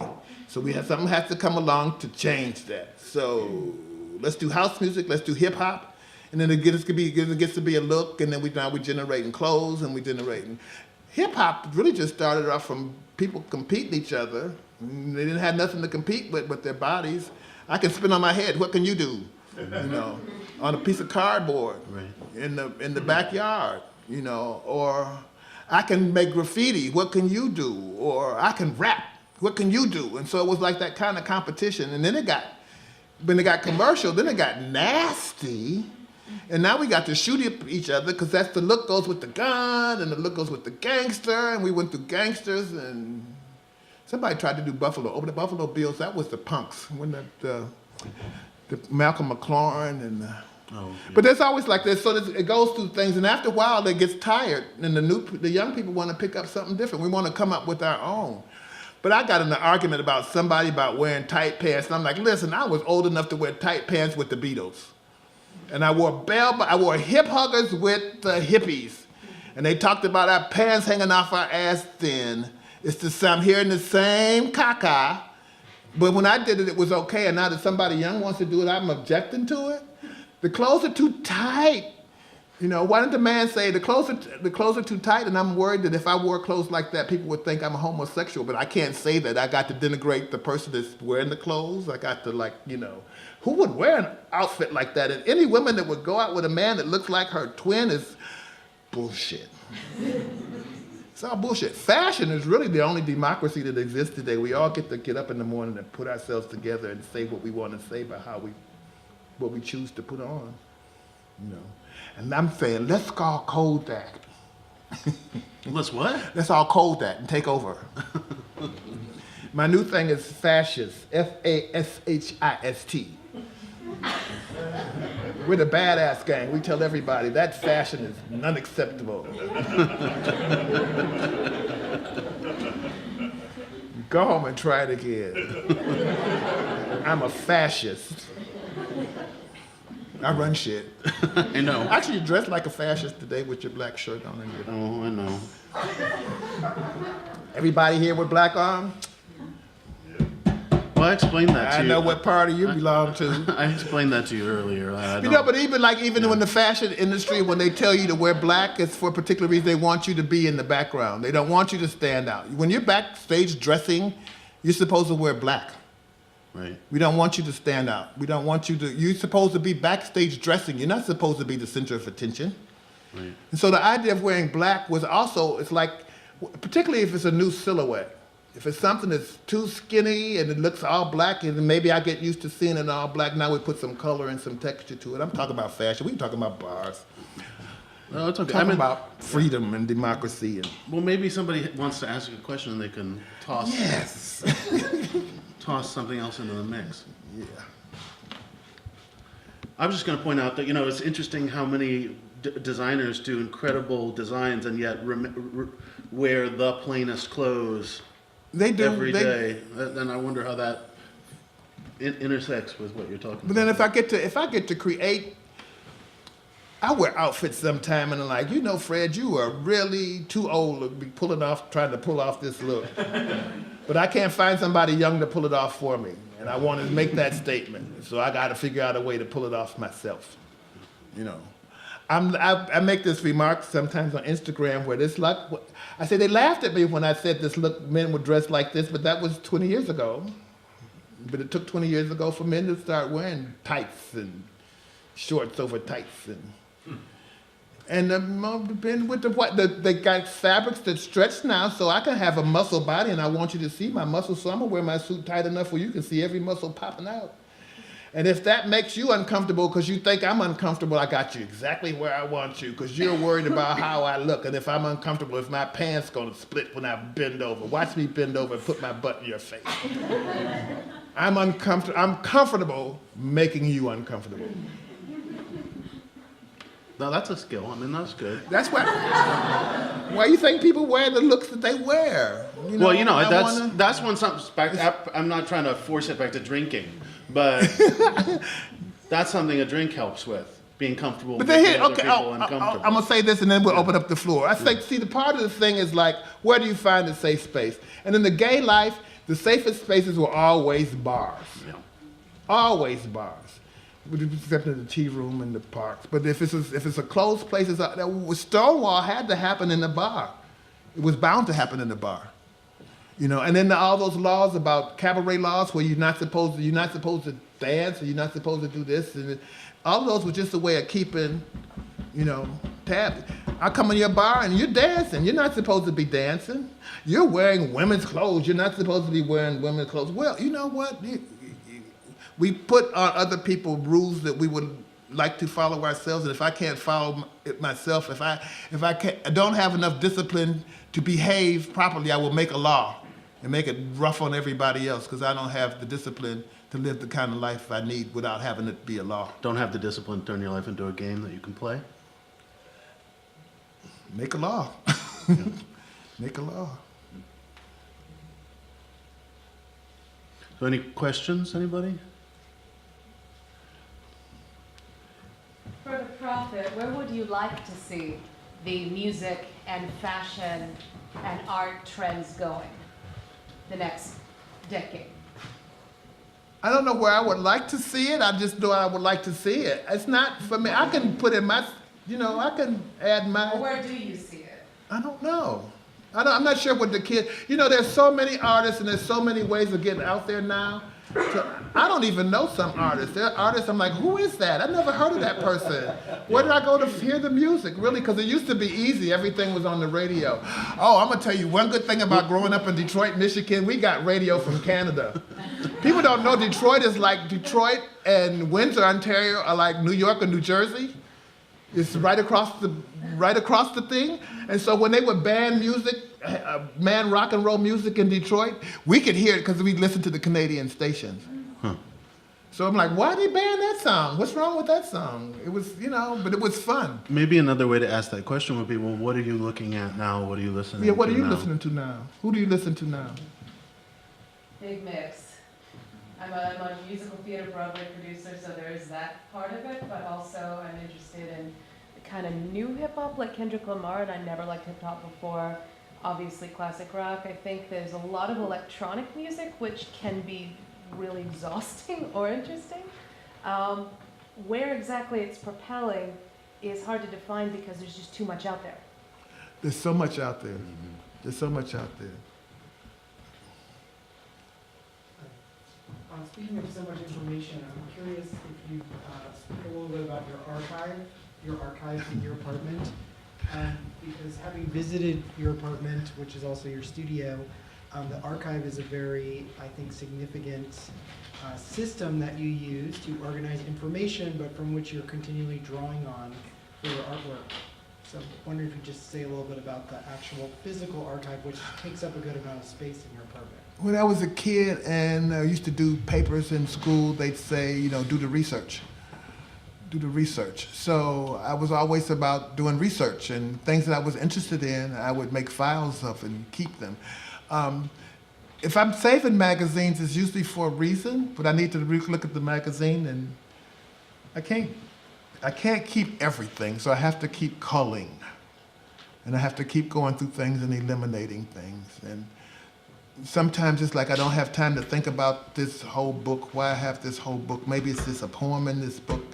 So something has to come along to change that. So let's do house music, let's do hip hop, and then it gets to be a look, and then now we're generating clothes and we're generating. Hip hop really just started off from people competing each other. They didn't have nothing to compete with but their bodies. I can spin on my head. What can you do? You know, on a piece of cardboard, Right. in the backyard. You know, or I can make graffiti. What can you do? Or I can rap. What can you do? And so it was like that kind of competition. And then when it got commercial, then it got nasty. And now we got to shoot each other because that's the look goes with the gun and the look goes with the gangster. And we went through gangsters, and somebody tried to do Buffalo. Over the Buffalo Bills, that was the punks. When the Malcolm McLaurin and Oh, yeah. But there's always like this, so it goes through things, and after a while it gets tired, and the young people want to pick up something different. We want to come up with our own. But I got in an argument about somebody about wearing tight pants, and I'm like, listen, I was old enough to wear tight pants with the Beatles. And I wore hip huggers with the hippies. And they talked about our pants hanging off our ass thin. I'm hearing the same caca. But when I did it, it was okay. And now that somebody young wants to do it, I'm objecting to it. The clothes are too tight. You know, why didn't the man say the clothes are too tight, and I'm worried that if I wore clothes like that, people would think I'm a homosexual. But I can't say that. I got to denigrate the person that's wearing the clothes. I got to who would wear an outfit like that? And any woman that would go out with a man that looks like her twin is bullshit. It's all bullshit. Fashion is really the only democracy that exists today. We all get to get up in the morning and put ourselves together and say what we want to say about what we choose to put on. You know. And I'm saying, let's call code that. Let's what? Let's all code that and take over. My new thing is fascist, F-A-S-H-I-S-T. We're the badass gang. We tell everybody that fashion is unacceptable. Go home and try it again. I'm a fascist. I run shit. I know. Actually, you dressed like a fascist today with your black shirt on. Oh, I know. Everybody here with black on? Well, I explained that to you. I know what party you belong to. I explained that to you earlier. But even in the fashion industry, when they tell you to wear black, it's for a particular reason. They want you to be in the background. They don't want you to stand out. When you're backstage dressing, you're supposed to wear black. Right. We don't want you to stand out. We don't want you to, you're supposed to be backstage dressing. You're not supposed to be the center of attention. Right. And so the idea of wearing black was also, it's like, particularly if it's a new silhouette. If it's something that's too skinny and it looks all black, and maybe I get used to seeing it all black, now we put some color and some texture to it. I'm talking about fashion. We're talking about bars. No, it's okay. Talking about freedom and democracy. Well, maybe somebody wants to ask you a question and they can toss. Yes. Toss something else into the mix. Yeah. I was just going to point out that, it's interesting how many designers do incredible designs and yet wear the plainest clothes every day. And I wonder how that intersects with what you're talking about. But then if I get to create, I wear outfits sometime and I'm like, Fred, you are really too old to be trying to pull off this look. But I can't find somebody young to pull it off for me. And I want to make that statement. So I got to figure out a way to pull it off myself. I make this remark sometimes on Instagram where I say they laughed at me when I said this look, men would dress like this, but that was 20 years ago. But it took 20 years ago for men to start wearing tights and shorts over tights and they got fabrics that stretch now, so I can have a muscle body, and I want you to see my muscles, so I'm gonna wear my suit tight enough where you can see every muscle popping out. And if that makes you uncomfortable because you think I'm uncomfortable, I got you exactly where I want you, because you're worried about how I look, and if I'm uncomfortable, if my pants gonna split when I bend over, watch me bend over and put my butt in your face. I'm comfortable making you uncomfortable. No, that's a skill. That's good. That's why you think people wear the looks that they wear. That's when something's back. I'm not trying to force it back to drinking, but that's something a drink helps with, being comfortable. But then I'm gonna say this, and then we'll open up the floor. I think, see, the part of the thing is like, where do you find a safe space? And in the gay life, the safest spaces were always bars. Yeah. Always bars. Except in the tea room and the parks. But if it's a closed place, Stonewall had to happen in the bar. It was bound to happen in the bar. And then all those laws about cabaret laws where you're not supposed to dance, or you're not supposed to do this, and all those were just a way of keeping, tabs. I come in your bar and you're dancing. You're not supposed to be dancing. You're wearing women's clothes. You're not supposed to be wearing women's clothes. Well, you know what? We put on other people rules that we would like to follow ourselves, and if I can't follow it myself, if I don't have enough discipline to behave properly, I will make a law and make it rough on everybody else, because I don't have the discipline to live the kind of life I need without having it be a law. Don't have the discipline to turn your life into a game that you can play? Make a law. Make a law. So any questions, anybody? For the Prophet, where would you like to see the music and fashion and art trends going the next decade? I don't know where I would like to see it. I just know I would like to see it. It's not for me. I can put in my I can add my. Or where do you see it? I don't know. I'm not sure what the kid. There's so many artists and there's so many ways of getting out there now. So I don't even know some artists. There are artists I'm like, who is that? I never heard of that person. Where did I go to hear the music? Really? Because it used to be easy. Everything was on the radio. Oh, I'm going to tell you one good thing about growing up in Detroit, Michigan. We got radio from Canada. People don't know Detroit is like Detroit and Windsor, Ontario are like New York or New Jersey. It's right across the thing. And so when they would ban music, rock and roll music in Detroit, we could hear it because we listened to the Canadian stations. Huh. So I'm like, why did they ban that song? What's wrong with that song? It was, but it was fun. Maybe another way to ask that question would be, well, what are you looking at now? What are you listening to now? Yeah, what are you listening to now? Who do you listen to now? Big mix. I'm a musical theater Broadway producer, so there is that part of it, but also I'm interested in the kind of new hip-hop like Kendrick Lamar, and I never liked hip-hop before. Obviously classic rock. I think there's a lot of electronic music which can be really exhausting or interesting. Where exactly it's propelling is hard to define because there's just too much out there. There's so much out there. There's so much out there. Speaking of so much information, I'm curious if you speak a little bit about your archive in your apartment, because having visited your apartment, which is also your studio, the archive is a very, I think, significant system that you use to organize information, but from which you're continually drawing on for your artwork. So I'm wondering if you could just say a little bit about the actual physical archive, which takes up a good amount of space in your apartment. When I was a kid and I used to do papers in school, they'd say, do the research. Do the research. So I was always about doing research and things that I was interested in, I would make files of and keep them. If I'm saving magazines, it's usually for a reason, but I need to look at the magazine and I can't keep everything, so I have to keep culling. And I have to keep going through things and eliminating things. And sometimes it's like I don't have time to think about this whole book, why I have this whole book. Maybe it's just a poem in this book.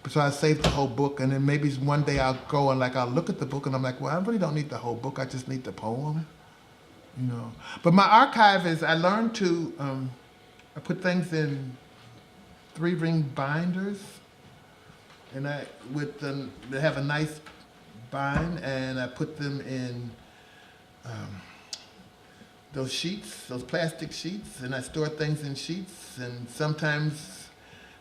So I saved the whole book, and then maybe one day I'll go and I'll look at the book and I'm like, well, I really don't need the whole book, I just need the poem. But my archive is, I learned to, I put things in 3-ring binders, and they have a nice bind, and I put them in those sheets, those plastic sheets, and I store things in sheets, and sometimes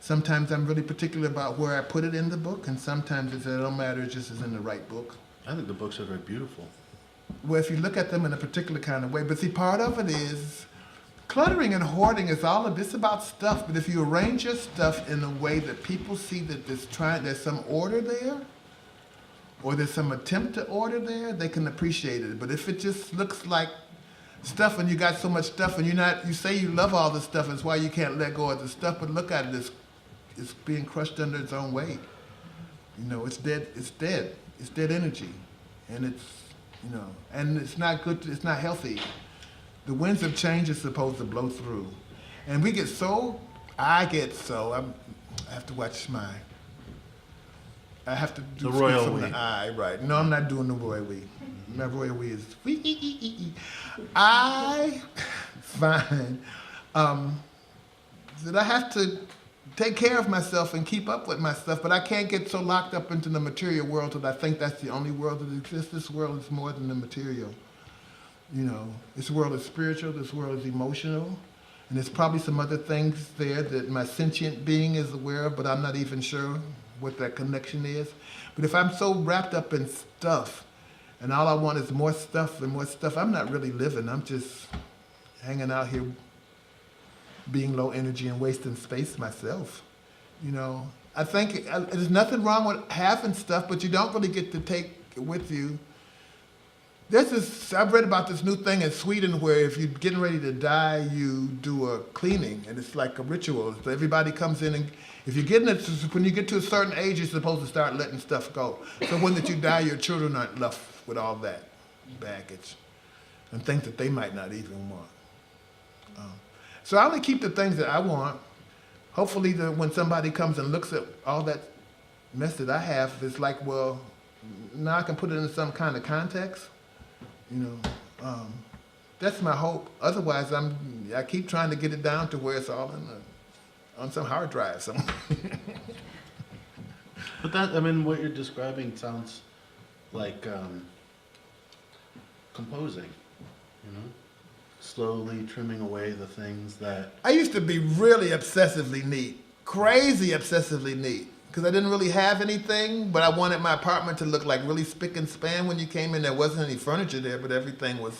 I'm really particular about where I put it in the book, and sometimes it don't matter, it just is in the right book. I think the books are very beautiful. Well, if you look at them in a particular kind of way, but see, part of it is cluttering and hoarding is all of this about stuff, but if you arrange your stuff in a way that people see that there's some order there, or there's some attempt to order there, they can appreciate it. But if it just looks like stuff and you got so much stuff and you say you love all the stuff, it's why you can't let go of the stuff, but look at it, it's being crushed under its own weight. It's dead energy. And it's not good, it's not healthy. The winds of change is supposed to blow through. And I have to watch I have to do the royal from we. the eye, right. No, I'm not doing the royal we. My royal we is I find that I have to take care of myself and keep up with my stuff, but I can't get so locked up into the material world that I think that's the only world that exists. This world is more than the material. This world is spiritual, this world is emotional, and there's probably some other things there that my sentient being is aware of, but I'm not even sure what that connection is. But if I'm so wrapped up in stuff, and all I want is more stuff and more stuff, I'm not really living. I'm just hanging out here being low energy and wasting space myself. I think there's nothing wrong with having stuff, but you don't really get to take it with you. I've read about this new thing in Sweden where if you're getting ready to die, you do a cleaning, and it's like a ritual. So everybody comes in, and when you get to a certain age, you're supposed to start letting stuff go. So when you die, your children aren't left with all that baggage and things that they might not even want. So I only keep the things that I want. Hopefully when somebody comes and looks at all that mess that I have, it's like, well, now I can put it in some kind of context. You know, that's my hope. Otherwise, I keep trying to get it down to where it's all on some hard drive somewhere. But that, I mean, what you're describing sounds like composing, you know? Slowly trimming away the things that... I used to be really obsessively neat, crazy obsessively neat, because I didn't really have anything, but I wanted my apartment to look like really spick and span. When you came in, there wasn't any furniture there, but everything was,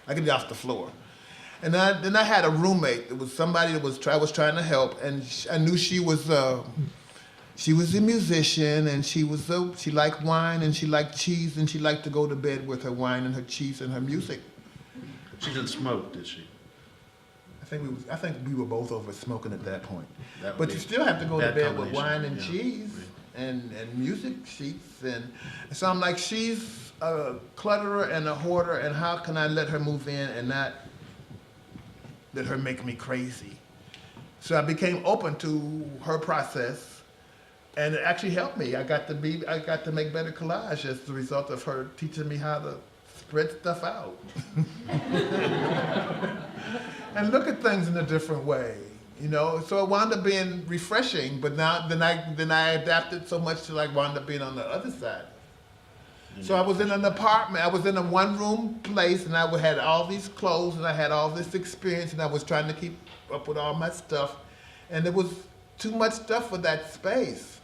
I could get off the floor. And then I had a roommate. It was somebody that I was trying to help, and I knew she was a musician, and she liked wine, and she liked cheese, and she liked to go to bed with her wine and her cheese and her music. She didn't smoke, did she? I think we were both over smoking at that point. That would But be you still have to go to bad bed with combination, wine and yeah. cheese and music sheets. And so I'm like, she's a clutterer and a hoarder, and how can I let her move in and not let her make me crazy? So I became open to her process, and it actually helped me. I got to make better collage as the result of her teaching me how to spread stuff out. And look at things in a different way, you know. So it wound up being refreshing, but then I adapted so much till I wound up being on the other side. So I was in an apartment. I was in a one-room place, and I had all these clothes, and I had all this experience, and I was trying to keep up with all my stuff, and there was too much stuff for that space.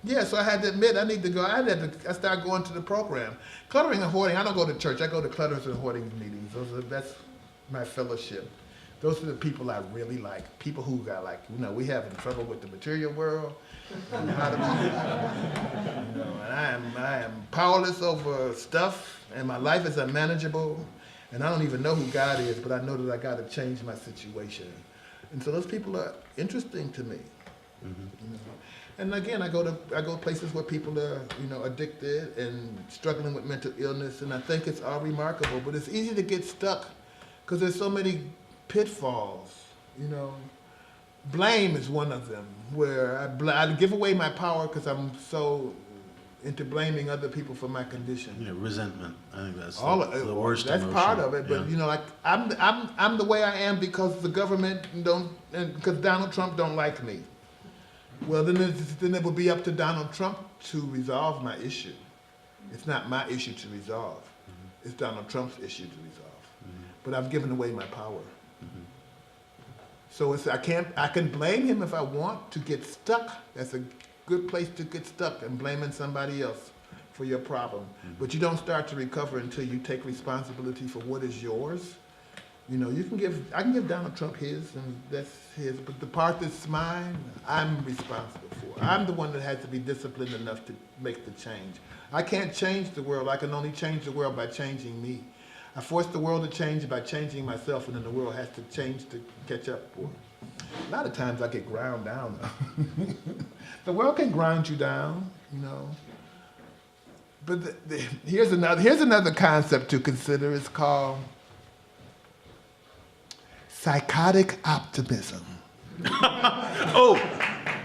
Yeah, so I had to admit I need to go. I started going to the program. Cluttering and hoarding. I don't go to church. I go to clutters and hoarding meetings. That's my fellowship. Those are the people I really like. People who got we having trouble with the material world. And how to, and I am powerless over stuff, and my life is unmanageable, and I don't even know who God is, but I know that I got to change my situation. And so those people are interesting to me. Mm-hmm. You know? And again, I go places where people are, addicted and struggling with mental illness, and I think it's all remarkable. But it's easy to get stuck because there's so many pitfalls. Blame is one of them, where I give away my power because I'm so into blaming other people for my condition. Yeah, resentment. I think that's the worst That's emotion. part of it, but Yeah. I'm the way I am because the government because Donald Trump don't like me. Well, then it would be up to Donald Trump to resolve my issue. It's not my issue to resolve. Mm-hmm. It's Donald Trump's issue to resolve. Mm-hmm. But I've given away my power. Mm-hmm. So I can blame him if I want to get stuck. That's a good place to get stuck, and blaming somebody else for your problem. Mm-hmm. But you don't start to recover until you take responsibility for what is yours. I can give Donald Trump his, and that's his, but the part that's mine, I'm responsible for. I'm the one that has to be disciplined enough to make the change. I can't change the world. I can only change the world by changing me. I force the world to change by changing myself, and then the world has to change to catch up. A lot of times I get ground down. The world can grind you down, But here's another concept to consider. It's called psychotic optimism. Oh,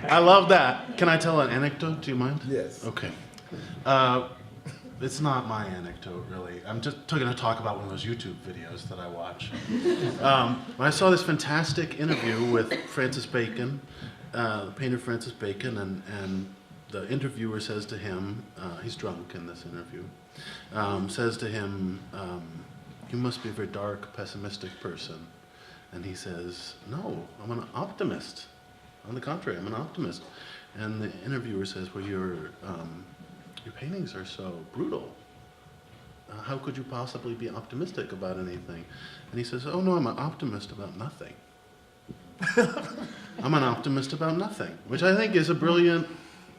I love that. Can I tell an anecdote? Do you mind? Yes. Okay. It's not my anecdote, really. I'm just going to talk about one of those YouTube videos that I watch. I saw this fantastic interview with Francis Bacon, the painter Francis Bacon, and the interviewer says to him, he's drunk in this interview, says to him, you must be a very dark, pessimistic person. And he says, no, I'm an optimist. On the contrary, I'm an optimist. And the interviewer says, well, your paintings are so brutal. How could you possibly be optimistic about anything? And he says, oh no, I'm an optimist about nothing. I'm an optimist about nothing, which I think is a brilliant,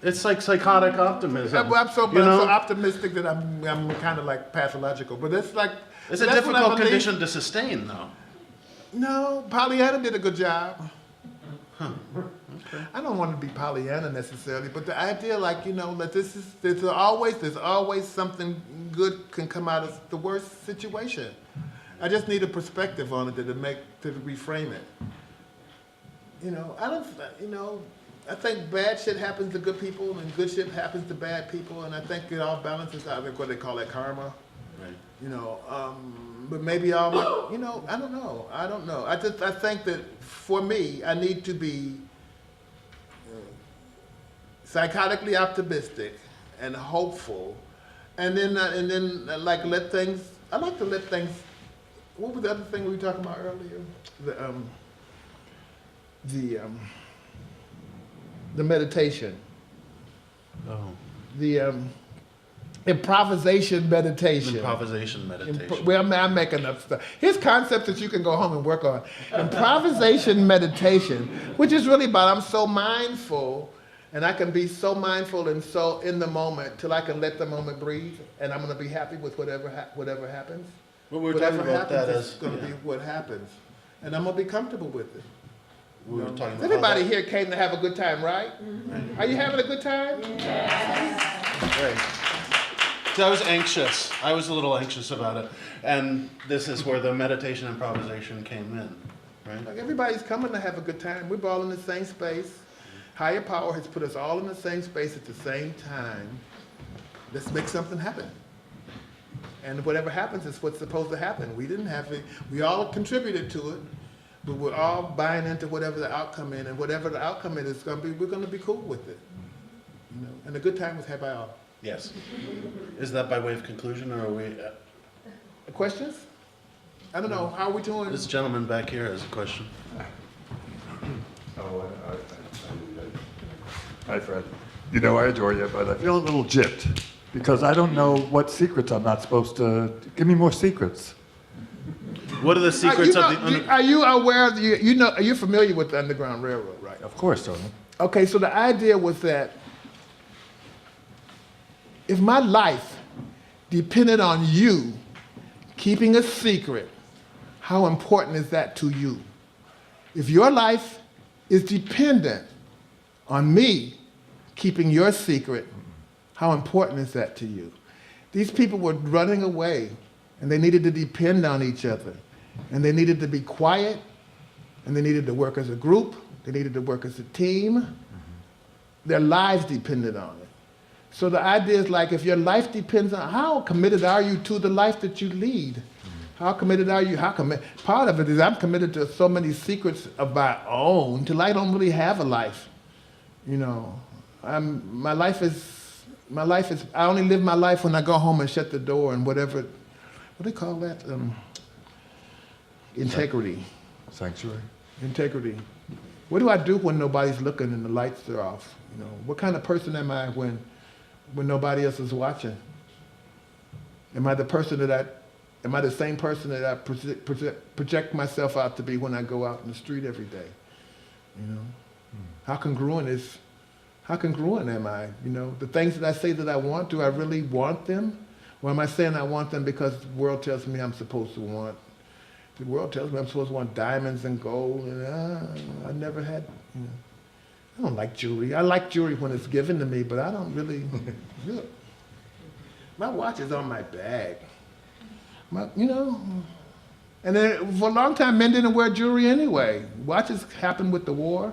it's like psychotic optimism. I'm so optimistic that I'm kind of like pathological, but it's like... It's a difficult condition to sustain, though. No, Pollyanna did a good job. Huh. Okay. I don't want to be Pollyanna necessarily, but the idea, that there's always something good can come out of the worst situation. I just need a perspective on it to reframe it. I think bad shit happens to good people and good shit happens to bad people, and I think it all balances out. I think what they call that karma. Right. You know, but maybe all, you know, I don't know. I think that for me, I need to be psychotically optimistic and hopeful, and then like let things. I like to let things. What was the other thing we were talking about earlier? The meditation. Oh. The improvisation meditation. Improvisation meditation. Well, I'm making up stuff. Here's concepts that you can go home and work on. Improvisation meditation, which is really about I'm so mindful, and I can be so mindful and so in the moment till I can let the moment breathe, and I'm going to be happy with whatever happens. Well, we're Whatever talking about that happens as is going to be what happens, and I'm going to be comfortable with it. we were talking about. Everybody here came to have a good time, right? Are you having a good time? Right. So I was anxious. I was a little anxious about it, and this is where the meditation improvisation came in, right? Like everybody's coming to have a good time. We're all in the same space. Higher power has put us all in the same space at the same time. Let's make something happen. And whatever happens is what's supposed to happen. We didn't have it. We all contributed to it, but we're all buying into whatever the outcome is, and whatever the outcome is going to be, we're going to be cool with it. You know, and a good time was had by all. Yes. Is that by way of conclusion, or are we? Questions? I don't know. How are we doing? This gentleman back here has a question. Hi, Fred. You know I adore you, but I feel a little gypped because I don't know what secrets I'm not supposed to. Give me more secrets. What are the secrets of the? Are you aware of you know? Are you familiar with the Underground Railroad, right? Of course, Tony. Okay, so the idea was that if my life depended on you keeping a secret, how important is that to you? If your life is dependent on me keeping your secret, how important is that to you? These people were running away, and they needed to depend on each other, and they needed to be quiet, and they needed to work as a group, they needed to work as a team. Their lives depended on it. So the idea is like, if your life depends on, how committed are you to the life that you lead? How committed are you? Part of it is I'm committed to so many secrets of my own till I don't really have a life. You know, my life is, I only live my life when I go home and shut the door and whatever, what do they call that? Integrity. Sanctuary. Integrity. What do I do when nobody's looking and the lights are off? You know, what kind of person am I when nobody else is watching? Am I the same person that I project myself out to be when I go out in the street every day? You know, how congruent am I? You know, the things that I say that I want, do I really want them? Or am I saying I want them because the world tells me I'm supposed to want? The world tells me I'm supposed to want diamonds and gold, and I never had, you know. I don't like jewelry. I like jewelry when it's given to me, but I don't really. Look, my watch is on my bag. You know, and then for a long time, men didn't wear jewelry anyway. Watches happened with the war.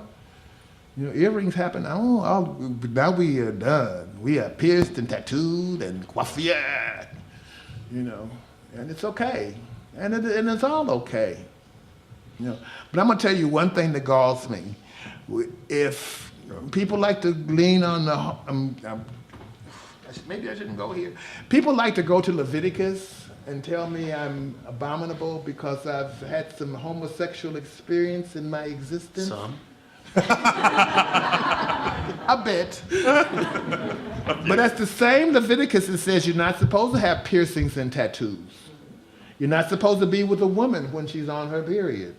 You know, earrings happened. Now we are done. We are pierced and tattooed and coiffed. You know, and it's okay, and it's all okay. You know, but I'm gonna tell you one thing that galls me. If people like to lean on the, maybe I shouldn't go here. People like to go to Leviticus and tell me I'm abominable because I've had some homosexual experience in my existence. Some. A bit. But that's the same Leviticus that says you're not supposed to have piercings and tattoos. You're not supposed to be with a woman when she's on her period.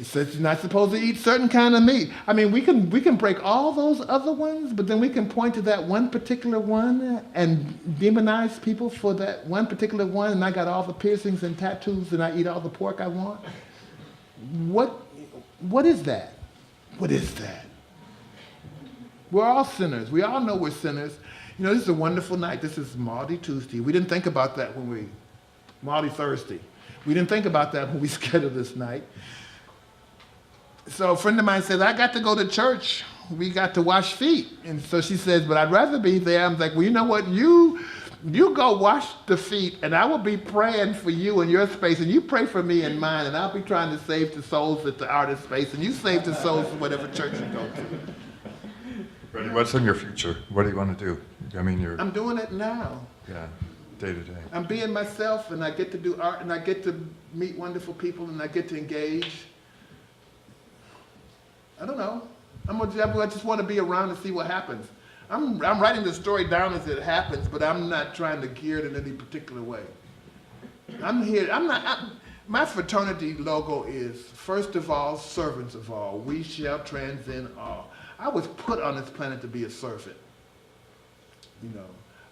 It says you're not supposed to eat certain kind of meat. I mean, we can break all those other ones, but then we can point to that one particular one and demonize people for that one particular one, and I got all the piercings and tattoos, and I eat all the pork I want. What is that? What is that? We're all sinners. We all know we're sinners. You know, this is a wonderful night. This is Maundy Tuesday. We didn't think about that Maundy Thursday. We didn't think about that when we scheduled this night. So a friend of mine said, I got to go to church we got to wash feet. And so she says, but I'd rather be there. I'm like, well, you know what? You go wash the feet, and I will be praying for you in your space, and you pray for me in mine, and I'll be trying to save the souls at the artist space, and you save the souls for whatever church you go to. Freddie, what's in your future? What do you want to do? I mean, I'm doing it now. yeah, day to day. I'm being myself, and I get to do art, and I get to meet wonderful people, and I get to engage. I don't know. I just want to be around and see what happens. I'm writing the story down as it happens, but I'm not trying to gear it in any particular way. I'm here. My fraternity logo is, first of all, servants of all. We shall transcend all. I was put on this planet to be a servant. You know,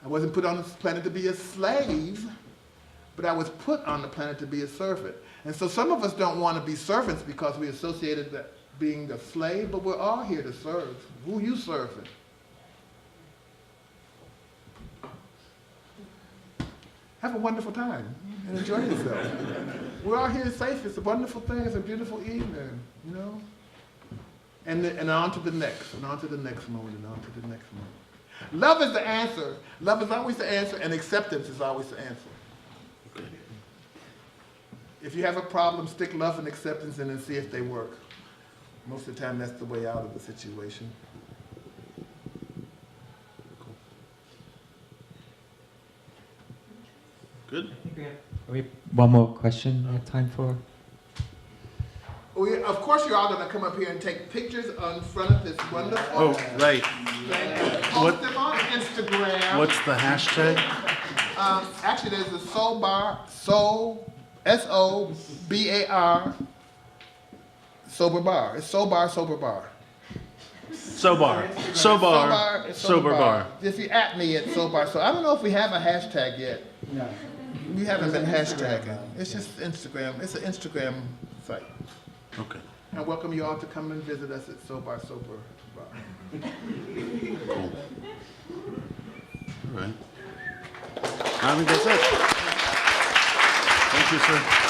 I wasn't put on this planet to be a slave, but I was put on the planet to be a servant. And so some of us don't want to be servants because we associated that being a slave, but we're all here to serve. Who you serving? Have a wonderful time and enjoy yourself. We're all here safe. It's a wonderful thing. It's a beautiful evening, you know? And on to the next, and on to the next moment, and on to the next moment. Love is the answer. Love is always the answer, and acceptance is always the answer. Okay. If you have a problem, stick love and acceptance in and see if they work. Most of the time, that's the way out of the situation. Good. I think we have one more question we have time for. Of course, you're all going to come up here and take pictures in front of this wonderful. Oh, right. And post them on Instagram. What's the hashtag? Actually, there's a soul bar, soul, S-O-B-A-R, sober bar. It's soul bar, sober bar. Sobar. Soul Sobar. bar, it's Sober bar. If you at me at soul bar, so I don't know if we have a hashtag yet. No. We haven't been hashtagging. It's just Instagram. It's an Instagram site. Okay. I welcome you all to come and visit us at Soul Bar Sober Bar. Cool. All right. I think that's it. Thank you, sir.